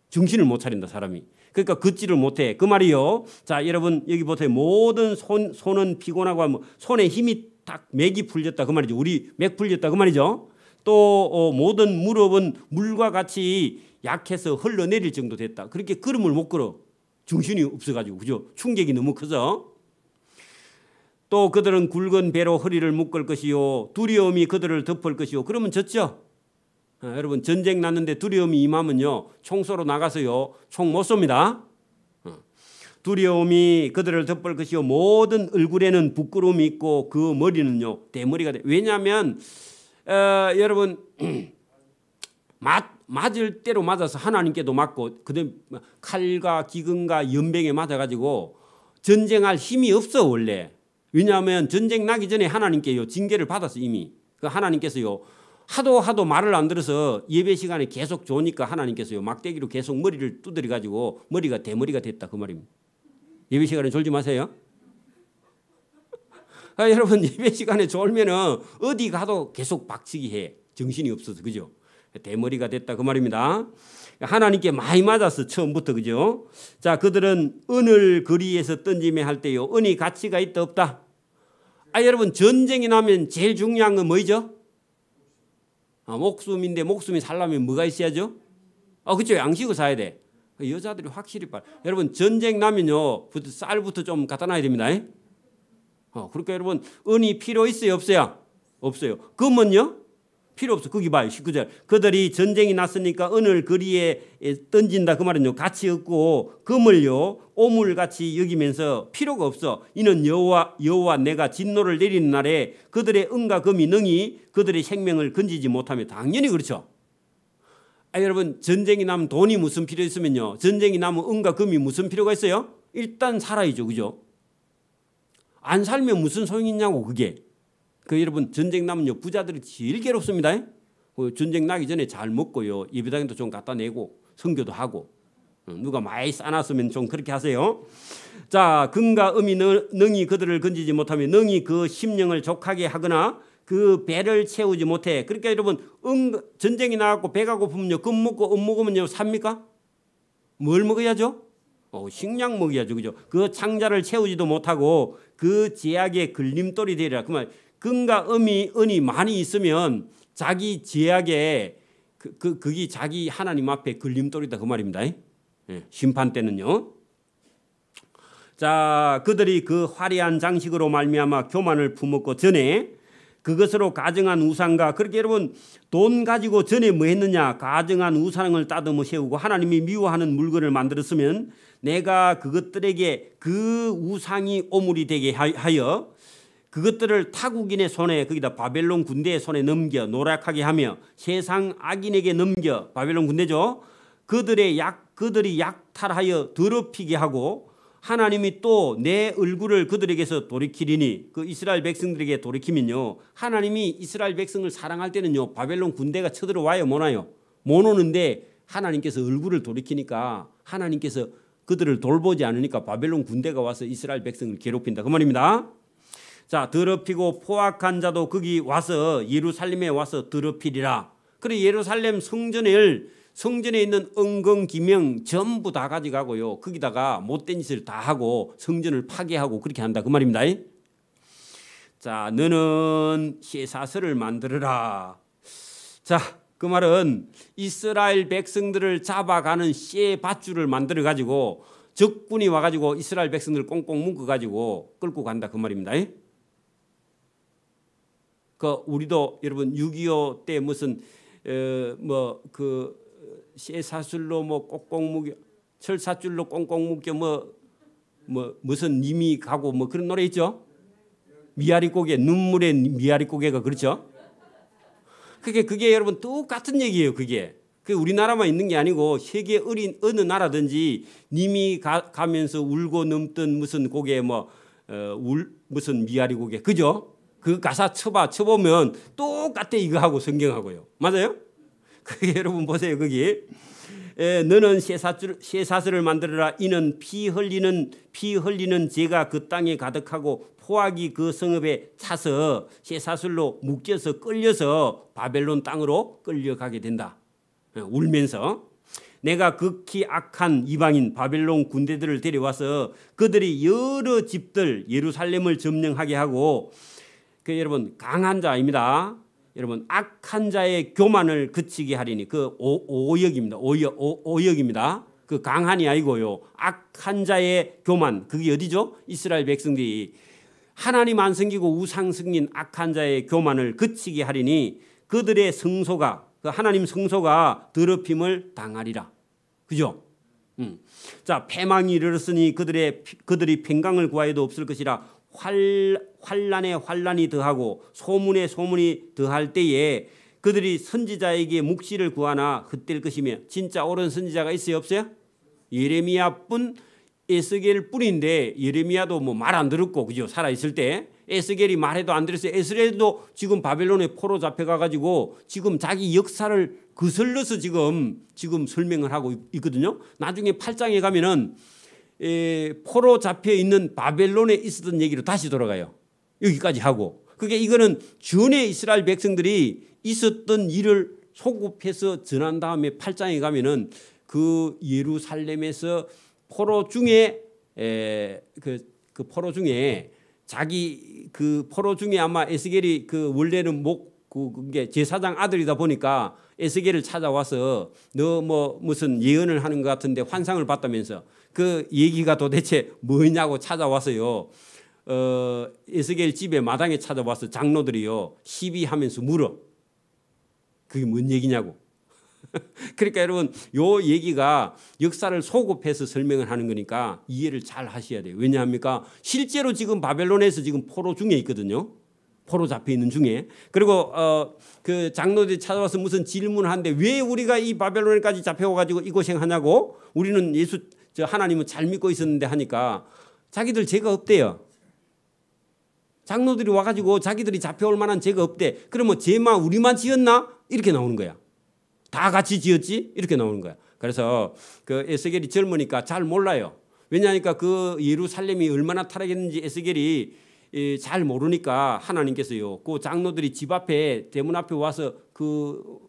정신을 못 차린다, 사람이. 그러니까 걷지를 못해, 그 말이요. 자, 여러분 여기 보세요. 모든 손은 피곤하고 하면 손에 힘이 딱 맥이 풀렸다, 그 말이죠. 우리 맥 풀렸다, 그 말이죠. 또 모든 무릎은 물과 같이 약해서 흘러내릴 정도 됐다. 그렇게 걸음을 못 걸어, 정신이 없어가지고, 그죠? 충격이 너무 커서. 또 그들은 굵은 배로 허리를 묶을 것이요 두려움이 그들을 덮을 것이요. 그러면 졌죠. 여러분 전쟁 났는데 두려움이 임하면요 총 쏘러 나가서요 총 못 쏩니다. 두려움이 그들을 덮을 것이요 모든 얼굴에는 부끄러움이 있고 그 머리는요 대머리가 돼. 왜냐하면 여러분 맞을 대로 맞아서 하나님께도 맞고 그다음에 칼과 기근과 연병에 맞아가지고 전쟁할 힘이 없어 원래. 왜냐하면 전쟁 나기 전에 하나님께요 징계를 받았어 이미. 그 하나님께서요 하도 말을 안 들어서 예배 시간에 계속 좋으니까 하나님께서요 막대기로 계속 머리를 두드려 가지고 머리가 대머리가 됐다, 그 말입니다. 예배 시간에 졸지 마세요. 여러분 예배 시간에 졸면은 어디 가도 계속 박치기 해, 정신이 없어서, 그죠? 대머리가 됐다, 그 말입니다. 하나님께 많이 맞았어 처음부터, 그죠? 자, 그들은 은을 거리에서 던지며 할 때요 은이 가치가 있다 없다? 여러분 전쟁이 나면 제일 중요한 건 뭐죠? 목숨인데 목숨이 살려면 뭐가 있어야죠? 그렇죠, 양식을 사야 돼. 여자들이 확실히 여러분 전쟁 나면요 쌀부터 좀 갖다 놔야 됩니다. 그러니까 여러분 은이 필요 있어요 없어요? 없어요. 금은요? 필요 없어. 거기 봐요. 19절. 그들이 전쟁이 났으니까 은을 거리에 던진다 그 말은요. 가치 없고 금을요 오물같이 여기면서 필요가 없어. 이는 여호와 내가 진노를 내리는 날에 그들의 은과 금이 능히 그들의 생명을 건지지 못하며. 당연히 그렇죠. 여러분 전쟁이 나면 돈이 무슨 필요 있으면요. 전쟁이 나면 은과 금이 무슨 필요가 있어요? 일단 살아야죠. 그죠? 안 살면 무슨 소용이 있냐고 그게. 여러분 전쟁 나면요 부자들이 제일 괴롭습니다. 전쟁 나기 전에 잘 먹고요. 예배당에도 좀 갖다 내고 선교도 하고 누가 많이 싸놨으면 좀 그렇게 하세요. 자, 금과 음이 능히 그들을 건지지 못하며 능히 그 심령을 족하게 하거나 그 배를 채우지 못해. 그러니까 여러분 전쟁이 나갖고 배가 고프면요 금 먹고 음 먹으면요 삽니까? 뭘 먹어야죠? 식량 먹어야죠. 그죠? 그 창자를 채우지도 못하고 그 제약의 걸림돌이 되리라. 그 말. 금과 은이 많이 있으면 자기 제약에 그게 자기 하나님 앞에 걸림돌이다 그 말입니다. 심판 때는요. 자, 그들이 그 화려한 장식으로 말미암아 교만을 품었고 전에 그것으로 가정한 우상과 그렇게 여러분 돈 가지고 전에 뭐 했느냐 가정한 우상을 따듬어 세우고 하나님이 미워하는 물건을 만들었으면 내가 그것들에게 그 우상이 오물이 되게 하여 그것들을 타국인의 손에 거기다 바벨론 군대의 손에 넘겨 노략하게 하며 세상 악인에게 넘겨 바벨론 군대죠. 그들이 약탈하여 더럽히게 하고 하나님이 또 내 얼굴을 그들에게서 돌이키리니 그 이스라엘 백성들에게 돌이키면요 하나님이 이스라엘 백성을 사랑할 때는요 바벨론 군대가 쳐들어와요 못 와요? 못 오는데 하나님께서 얼굴을 돌이키니까 하나님께서 그들을 돌보지 않으니까 바벨론 군대가 와서 이스라엘 백성을 괴롭힌다 그 말입니다. 자, 더럽히고 포악한 자도 거기 와서 예루살렘에 와서 더럽히리라. 그래 예루살렘 성전에 있는 은금기명 전부 다 가져가고요. 거기다가 못된 짓을 다 하고 성전을 파괴하고 그렇게 한다 그 말입니다. 자, 너는 쇠사슬을 만들어라. 자, 그 말은 이스라엘 백성들을 잡아가는 쇠 밧줄을 만들어 가지고 적군이 와가지고 이스라엘 백성들을 꽁꽁 묶어가지고 끌고 간다 그 말입니다. 우리도 여러분 6.25 때 무슨 쇠사슬로 꽁꽁 묶여 철사줄로 꽁꽁 묶여 무슨 님이 가고 그런 노래 있죠. 미아리 고개 눈물의 미아리 고개가 그렇죠. 그게 여러분 똑같은 얘기예요. 그게 우리나라만 있는 게 아니고 세계 어느 나라든지 님이 가면서 울고 넘던 무슨 고개 무슨 미아리 고개 그죠? 그 가사 쳐보면 똑같아 이거하고 성경하고요. 맞아요? 그게 여러분 보세요. 거기 너는 쇠사슬을 만들어라. 이는 피 흘리는 죄가 그 땅에 가득하고 포악이 그 성읍에 차서 쇠사슬로 묶여서 끌려서 바벨론 땅으로 끌려가게 된다. 울면서 내가 극히 악한 이방인 바벨론 군대들을 데려와서 그들이 여러 집들 예루살렘을 점령하게 하고 여러분 강한 자입니다. 여러분 악한 자의 교만을 그치게 하리니 오역입니다. 오역입니다. 강한이 아니고요. 악한 자의 교만 그게 어디죠? 이스라엘 백성들이 하나님 안 섬기고 우상 섬긴 악한 자의 교만을 그치게 하리니 그들의 성소가 하나님 성소가 더럽힘을 당하리라. 그죠? 자, 패망이 이르렀으니 그들이 평강을 구하여도 없을 것이라. 환난에 환난이 더하고 소문에 소문이 더할 때에 그들이 선지자에게 묵시를 구하나 헛될 것이며. 진짜 옳은 선지자가 있어요 없어요? 예레미야뿐 에스겔 뿐인데 예레미야도 말 안 들었고 그죠? 살아있을 때 에스겔이 말해도 안 들었어요. 에스겔도 지금 바벨론에 포로 잡혀가가지고 지금 자기 역사를 거슬러서 지금 설명을 하고 있거든요. 나중에 8장에 가면은 포로 잡혀 있는 바벨론에 있었던 얘기로 다시 돌아가요. 여기까지 하고 이거는 전에 이스라엘 백성들이 있었던 일을 소급해서 전한 다음에 8장에 가면은 그 예루살렘에서 포로 중에 그 포로 중에 자기 그 포로 중에 아마 에스겔이 원래는 그게 제사장 아들이다 보니까 에스겔을 찾아와서 너 무슨 예언을 하는 것 같은데 환상을 봤다면서 그 얘기가 도대체 뭐냐고 찾아와서요. 에스겔 집에 마당에 찾아와서 장로들이요 시비하면서 물어. 그게 뭔 얘기냐고. 그러니까 여러분 요 얘기가 역사를 소급해서 설명을 하는 거니까 이해를 잘 하셔야 돼요. 왜냐합니까? 실제로 지금 바벨론에서 지금 포로 중에 있거든요. 포로 잡혀 있는 중에. 그리고 그 장로들이 찾아와서 무슨 질문을 하는데 왜 우리가 이 바벨론에까지 잡혀가지고 이 고생하냐고. 우리는 하나님은 잘 믿고 있었는데 하니까 자기들 죄가 없대요. 장로들이 와가지고 자기들이 잡혀올 만한 죄가 없대. 그러면 죄만 우리만 지었나? 이렇게 나오는 거야. 다 같이 지었지? 이렇게 나오는 거야. 그래서 그 에스겔이 젊으니까 잘 몰라요. 왜냐하니까 그 예루살렘이 얼마나 타락했는지 에스겔이 잘 모르니까 하나님께서요. 그 장로들이 집 앞에 대문 앞에 와서 그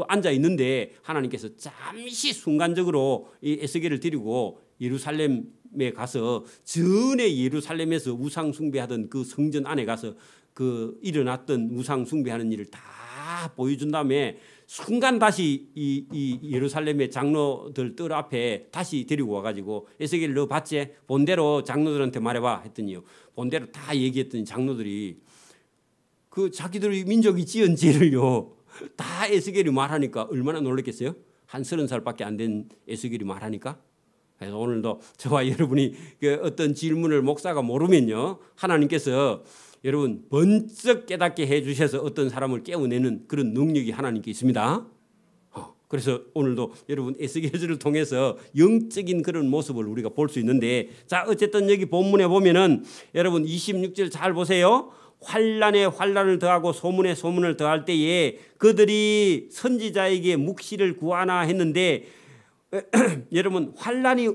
앉아 있는데 하나님께서 잠시 순간적으로 이 에스겔을 데리고 예루살렘에 가서 전에 예루살렘에서 우상 숭배하던 그 성전 안에 가서 그 일어났던 우상 숭배하는 일을 다 보여준 다음에 순간 다시 이 예루살렘의 장로들 뜰 앞에 다시 데리고 와가지고 에스겔을 너 봤지? 본대로 장로들한테 말해봐 했더니요. 본대로 다 얘기했더니 장로들이 그 자기들의 민족이 지은 죄를요 다 에스겔이 말하니까 얼마나 놀랐겠어요? 한 30살밖에 안 된 에스겔이 말하니까. 그래서 오늘도 저와 여러분이 그 어떤 질문을 목사가 모르면요 하나님께서 여러분 번쩍 깨닫게 해주셔서 어떤 사람을 깨워내는 그런 능력이 하나님께 있습니다. 그래서 오늘도 여러분 에스겔서를 통해서 영적인 그런 모습을 우리가 볼 수 있는데, 자 어쨌든 여기 본문에 보면은 여러분 26절 잘 보세요. 환난에 환난을 더하고 소문에 소문을 더할 때에 그들이 선지자에게 묵시를 구하나 했는데 여러분 환난이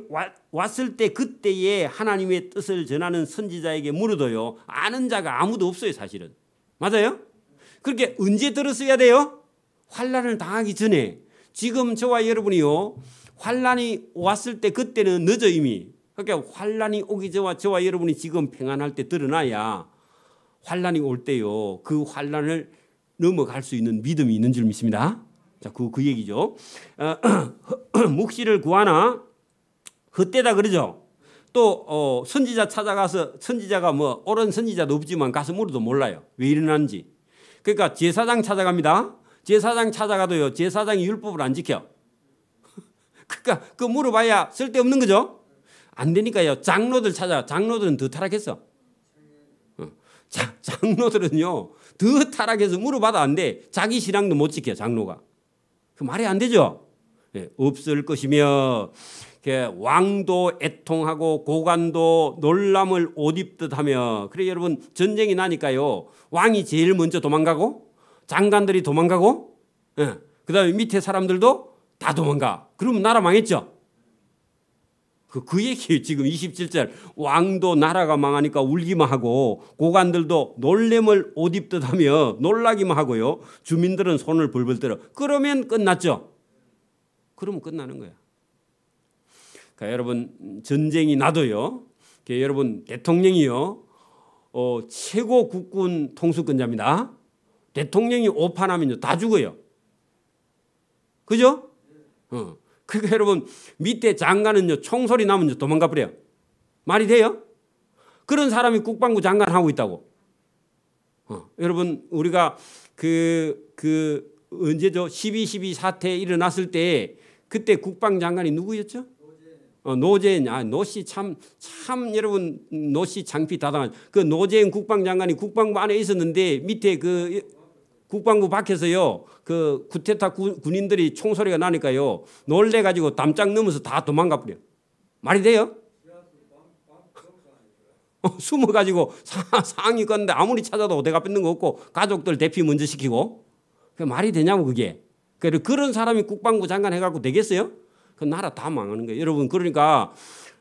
왔을 때 그때에 하나님의 뜻을 전하는 선지자에게 물어도요 아는 자가 아무도 없어요. 사실은 맞아요. 그렇게 언제 들었어야 돼요? 환난을 당하기 전에. 지금 저와 여러분이요 환난이 왔을 때 그때는 늦어 이미. 그러니까 환난이 오기 전에 저와 여러분이 지금 평안할 때 드러나야 환난이 올 때요 그 환난을 넘어갈 수 있는 믿음이 있는 줄 믿습니다. 자, 그 얘기죠. 묵시를 구하나 헛되다 그러죠. 또 선지자 찾아가서 선지자가 뭐 옳은 선지자도 없지만 가서 물어도 몰라요. 왜 일어났는지. 그러니까 제사장 찾아갑니다. 제사장 찾아가도요 제사장이 율법을 안 지켜. 그러니까 그 물어봐야 쓸데없는 거죠. 안 되니까요 장로들 찾아. 장로들은 더 타락했어. 장로들은요 더 타락해서 물어봐도 안 돼. 자기 신앙도 못 지켜 장로가. 그 말이 안 되죠. 예, 없을 것이며 왕도 애통하고 고관도 놀람을 옷 입듯 하며. 그래 여러분 전쟁이 나니까요 왕이 제일 먼저 도망가고 장관들이 도망가고 예, 그다음에 밑에 사람들도 다 도망가. 그러면 나라 망했죠. 그 얘기예요. 지금 27절 왕도 나라가 망하니까 울기만 하고 고관들도 놀램을 옷 입듯 하며 놀라기만 하고요 주민들은 손을 벌벌 떨어. 그러면 끝났죠. 그러면 끝나는 거야. 그러니까 여러분 전쟁이 나도요 여러분 대통령이요 최고 국군 통수권자입니다. 대통령이 오판하면요 다 죽어요. 그죠? 그러니까 여러분 밑에 장관은요 총소리 나면 도망가 버려요. 말이 돼요? 그런 사람이 국방부 장관 하고 있다고. 여러분 우리가 언제죠? 12.12 사태 일어났을 때 그때 국방장관이 누구였죠? 노재현. 노씨 참 여러분 노씨 창피 다당한 그 노재현 국방장관이 국방부 안에 있었는데 밑에 그 국방부 밖에서요 그 쿠데타 군인들이 총소리가 나니까요 놀래가지고 담장 넘어서 다 도망가 버려. 말이 돼요? 숨어가지고 상이 껐는데 아무리 찾아도 어디가 뺏는 거 없고 가족들 대피 먼저 시키고. 그게 말이 되냐고 그게. 그런 사람이 국방부 장관 해갖고 되겠어요? 그 나라 다 망하는 거예요. 여러분 그러니까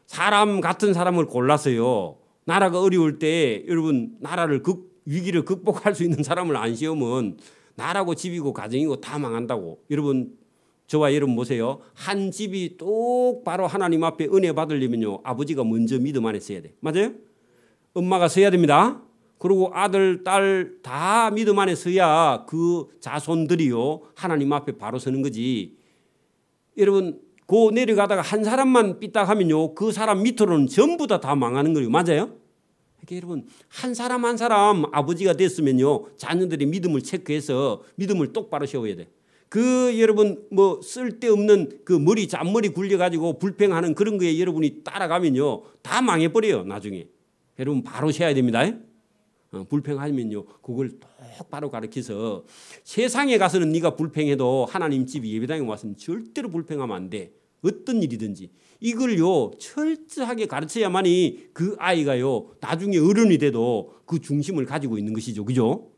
사람 같은 사람을 골라서요 나라가 어려울 때 여러분 나라를 위기를 극복할 수 있는 사람을 안 씌우면 나라고 집이고 가정이고 다 망한다고. 여러분 저와 여러분 보세요. 한 집이 똑바로 하나님 앞에 은혜 받으려면요 아버지가 먼저 믿음 안에 서야 돼. 맞아요? 엄마가 서야 됩니다. 그리고 아들 딸 다 믿음 안에 서야 그 자손들이요 하나님 앞에 바로 서는 거지. 여러분 그 내려가다가 한 사람만 삐딱하면요 그 사람 밑으로는 전부 다 망하는 거예요. 맞아요? 그러니까 여러분 한 사람 한 사람 아버지가 됐으면요 자녀들이 믿음을 체크해서 믿음을 똑바로 세워야 돼. 그 여러분 뭐 쓸데없는 그 머리 잔머리 굴려가지고 불평하는 그런 거에 여러분이 따라가면요 다 망해버려요. 나중에 여러분 바로 쉬어야 됩니다. 불평하면요 그걸 똑바로 가르쳐서 세상에 가서는 네가 불평해도 하나님 집 예배당에 와서는 절대로 불평하면 안 돼. 어떤 일이든지 이걸요 철저하게 가르쳐야만이 그 아이가요 나중에 어른이 돼도 그 중심을 가지고 있는 것이죠. 그죠?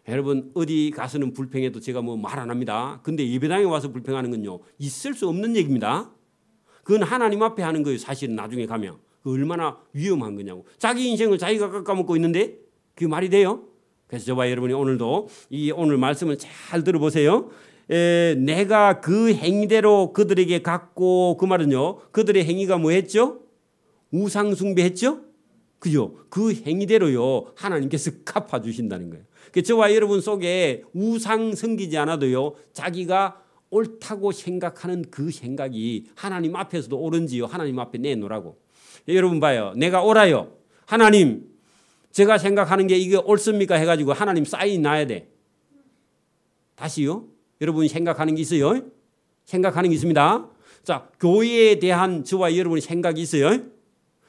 여러분 어디 가서는 불평해도 제가 뭐 말 안 합니다. 근데 예배당에 와서 불평하는 건요 있을 수 없는 얘기입니다. 그건 하나님 앞에 하는 거예요. 사실은 나중에 가면 그 얼마나 위험한 거냐고. 자기 인생을 자기가 깎아먹고 있는데 그게 말이 돼요? 그래서 저와 여러분이 오늘도 이 오늘 말씀을 잘 들어보세요. 내가 그 행위대로 그들에게 갖고 그 말은요 그들의 행위가 뭐 했죠? 우상 숭배했죠? 그죠? 그 행위대로요 하나님께서 갚아주신다는 거예요. 저와 여러분 속에 우상 섬기지 않아도요 자기가 옳다고 생각하는 그 생각이 하나님 앞에서도 옳은지요 하나님 앞에 내놓으라고. 여러분 봐요. 내가 옳아요. 하나님 제가 생각하는 게 이게 옳습니까 해가지고 하나님 사인 놔야 돼. 다시요. 여러분이 생각하는 게 있어요. 생각하는 게 있습니다. 자, 교회에 대한 저와 여러분의 생각이 있어요.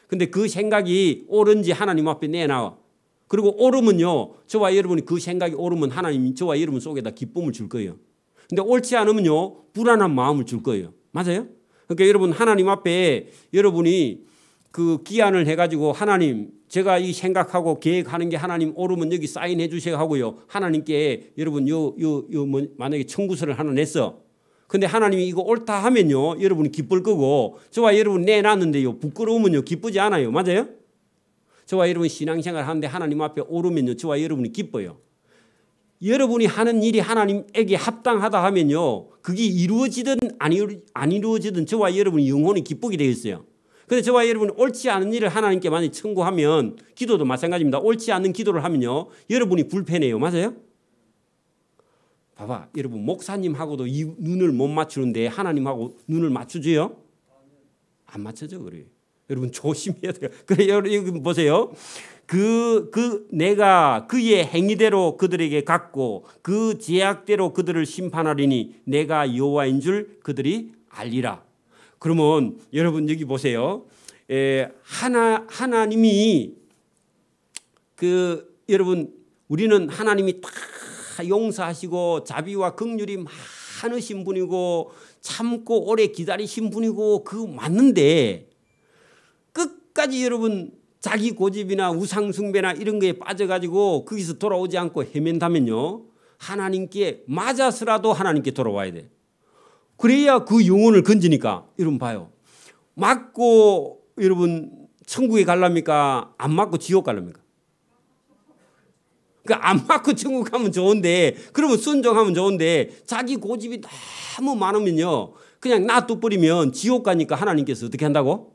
근데 그 생각이 옳은지 하나님 앞에 내놔. 그리고 옳으면요 저와 여러분이 그 생각이 옳으면 하나님이 저와 여러분 속에다 기쁨을 줄 거예요. 근데 옳지 않으면요 불안한 마음을 줄 거예요. 맞아요? 그러니까 여러분 하나님 앞에 여러분이 그 기한을 해가지고 하나님 제가 이 생각하고 계획하는 게 하나님 옳으면 여기 사인해 주셔야 하고요. 하나님께 여러분 만약에 청구서를 하나 냈어. 근데 하나님이 이거 옳다 하면요 여러분이 기쁠 거고 저와 여러분 내놨는데요 부끄러우면요 기쁘지 않아요. 맞아요? 저와 여러분 신앙생활 하는데 하나님 앞에 오르면요 저와 여러분이 기뻐요. 여러분이 하는 일이 하나님에게 합당하다 하면요 그게 이루어지든 안 이루어지든 저와 여러분이 영혼이 기쁘게 되어 있어요. 그런데 저와 여러분이 옳지 않은 일을 하나님께 많이 청구하면 기도도 마찬가지입니다. 옳지 않은 기도를 하면요 여러분이 불편해요. 맞아요? 봐봐 여러분 목사님하고도 이 눈을 못 맞추는데 하나님하고 눈을 맞추지요? 안 맞춰져 그래요. 여러분 조심해야 돼요. 그래 여러분 보세요. 내가 그의 행위대로 그들에게 갖고 그 제약대로 그들을 심판하리니 내가 여호와인 줄 그들이 알리라. 그러면 여러분 여기 보세요. 하나님이 여러분 우리는 하나님이 다 용서하시고 자비와 긍휼이 많으신 분이고 참고 오래 기다리신 분이고 그거 맞는데 끝까지 여러분 자기 고집이나 우상숭배나 이런 거에 빠져가지고 거기서 돌아오지 않고 헤맨다면요 하나님께 맞아서라도 하나님께 돌아와야 돼. 그래야 그 영혼을 건지니까. 여러분 봐요. 맞고 여러분 천국에 갈랍니까? 안 맞고 지옥 갈랍니까? 그러니까 안 맞고 천국 가면 좋은데 그러면 순종하면 좋은데 자기 고집이 너무 많으면요 그냥 놔둬버리면 지옥 가니까 하나님께서 어떻게 한다고?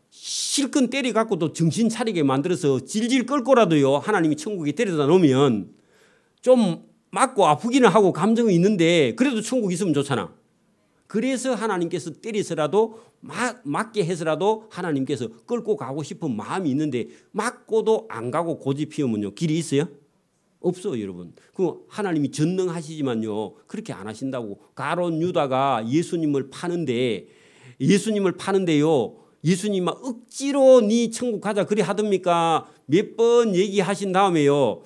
실컷 때려 갖고 또 정신 차리게 만들어서 질질 끌고라도요 하나님이 천국에 데려다 놓으면 좀 맞고 아프기는 하고 감정이 있는데 그래도 천국 있으면 좋잖아. 그래서 하나님께서 때려서라도 맞게 해서라도 하나님께서 끌고 가고 싶은 마음이 있는데 맞고도 안 가고 고집 피우면요 길이 있어요? 없어 여러분. 그 하나님이 전능하시지만요 그렇게 안 하신다고. 가룟 유다가 예수님을 파는데요 예수님 막 억지로 네 천국 가자 그리 하듭니까? 몇 번 얘기하신 다음에요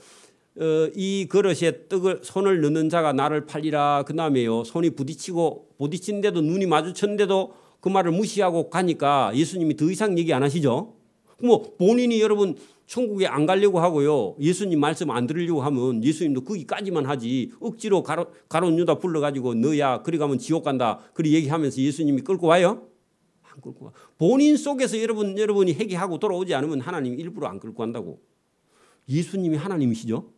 이 그릇에 손을 넣는 자가 나를 팔리라. 그 다음에요 손이 부딪힌데도 눈이 마주쳤는데도 그 말을 무시하고 가니까 예수님이 더 이상 얘기 안 하시죠. 뭐 본인이 여러분 천국에 안 가려고 하고요 예수님 말씀 안 들으려고 하면 예수님도 거기까지만 하지 억지로 가룟 유다 불러가지고 너야 그리 가면 지옥 간다 그리 얘기하면서 예수님이 끌고 와요? 안 끌고 와. 본인 속에서 여러분이 회개하고 돌아오지 않으면 하나님 일부러 안 끌고 간다고. 예수님이 하나님이시죠.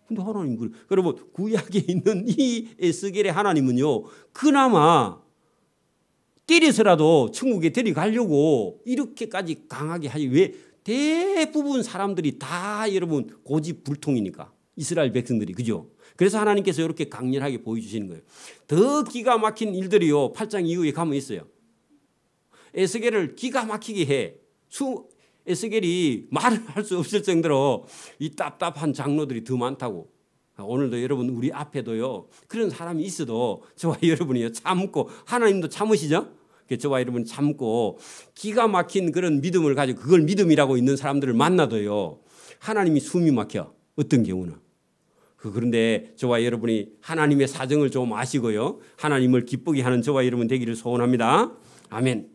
근데 하나님 여러분 구약에 있는 이 에스겔의 하나님은요 그나마 때려서라도 천국에 데려가려고 이렇게까지 강하게 하지. 왜? 대부분 사람들이 다 여러분 고집 불통이니까 이스라엘 백성들이 그죠. 그래서 하나님께서 이렇게 강렬하게 보여주시는 거예요. 더 기가 막힌 일들이요 8장 이후에 가면 있어요. 에스겔을 기가 막히게 해. 에스겔이 말을 할 수 없을 정도로 이 답답한 장로들이 더 많다고. 오늘도 여러분 우리 앞에도요 그런 사람이 있어도 저와 여러분이요 참고, 하나님도 참으시죠? 저와 여러분 참고 기가 막힌 그런 믿음을 가지고 그걸 믿음이라고 있는 사람들을 만나도요 하나님이 숨이 막혀. 어떤 경우는. 그런데 저와 여러분이 하나님의 사정을 좀 아시고요 하나님을 기쁘게 하는 저와 여러분 되기를 소원합니다. 아멘.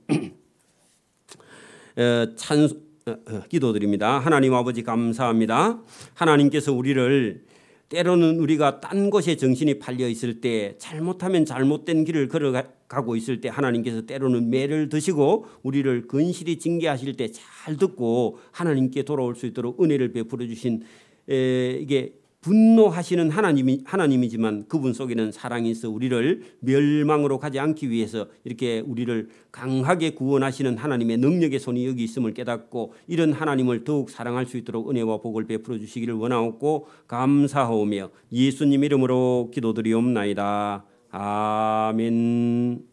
기도드립니다. 하나님 아버지 감사합니다. 하나님께서 우리를 때로는 우리가 딴 것에 정신이 팔려 있을 때, 잘못하면 잘못된 길을 걸어가고 있을 때 하나님께서 때로는 매를 드시고 우리를 근실히 징계하실 때 잘 듣고 하나님께 돌아올 수 있도록 은혜를 베풀어 주신 이게 분노하시는 하나님이지만 그분 속에는 사랑이 있어 우리를 멸망으로 가지 않기 위해서 이렇게 우리를 강하게 구원하시는 하나님의 능력의 손이 여기 있음을 깨닫고 이런 하나님을 더욱 사랑할 수 있도록 은혜와 복을 베풀어 주시기를 원하옵고 감사하오며 예수님 이름으로 기도드리옵나이다. 아멘.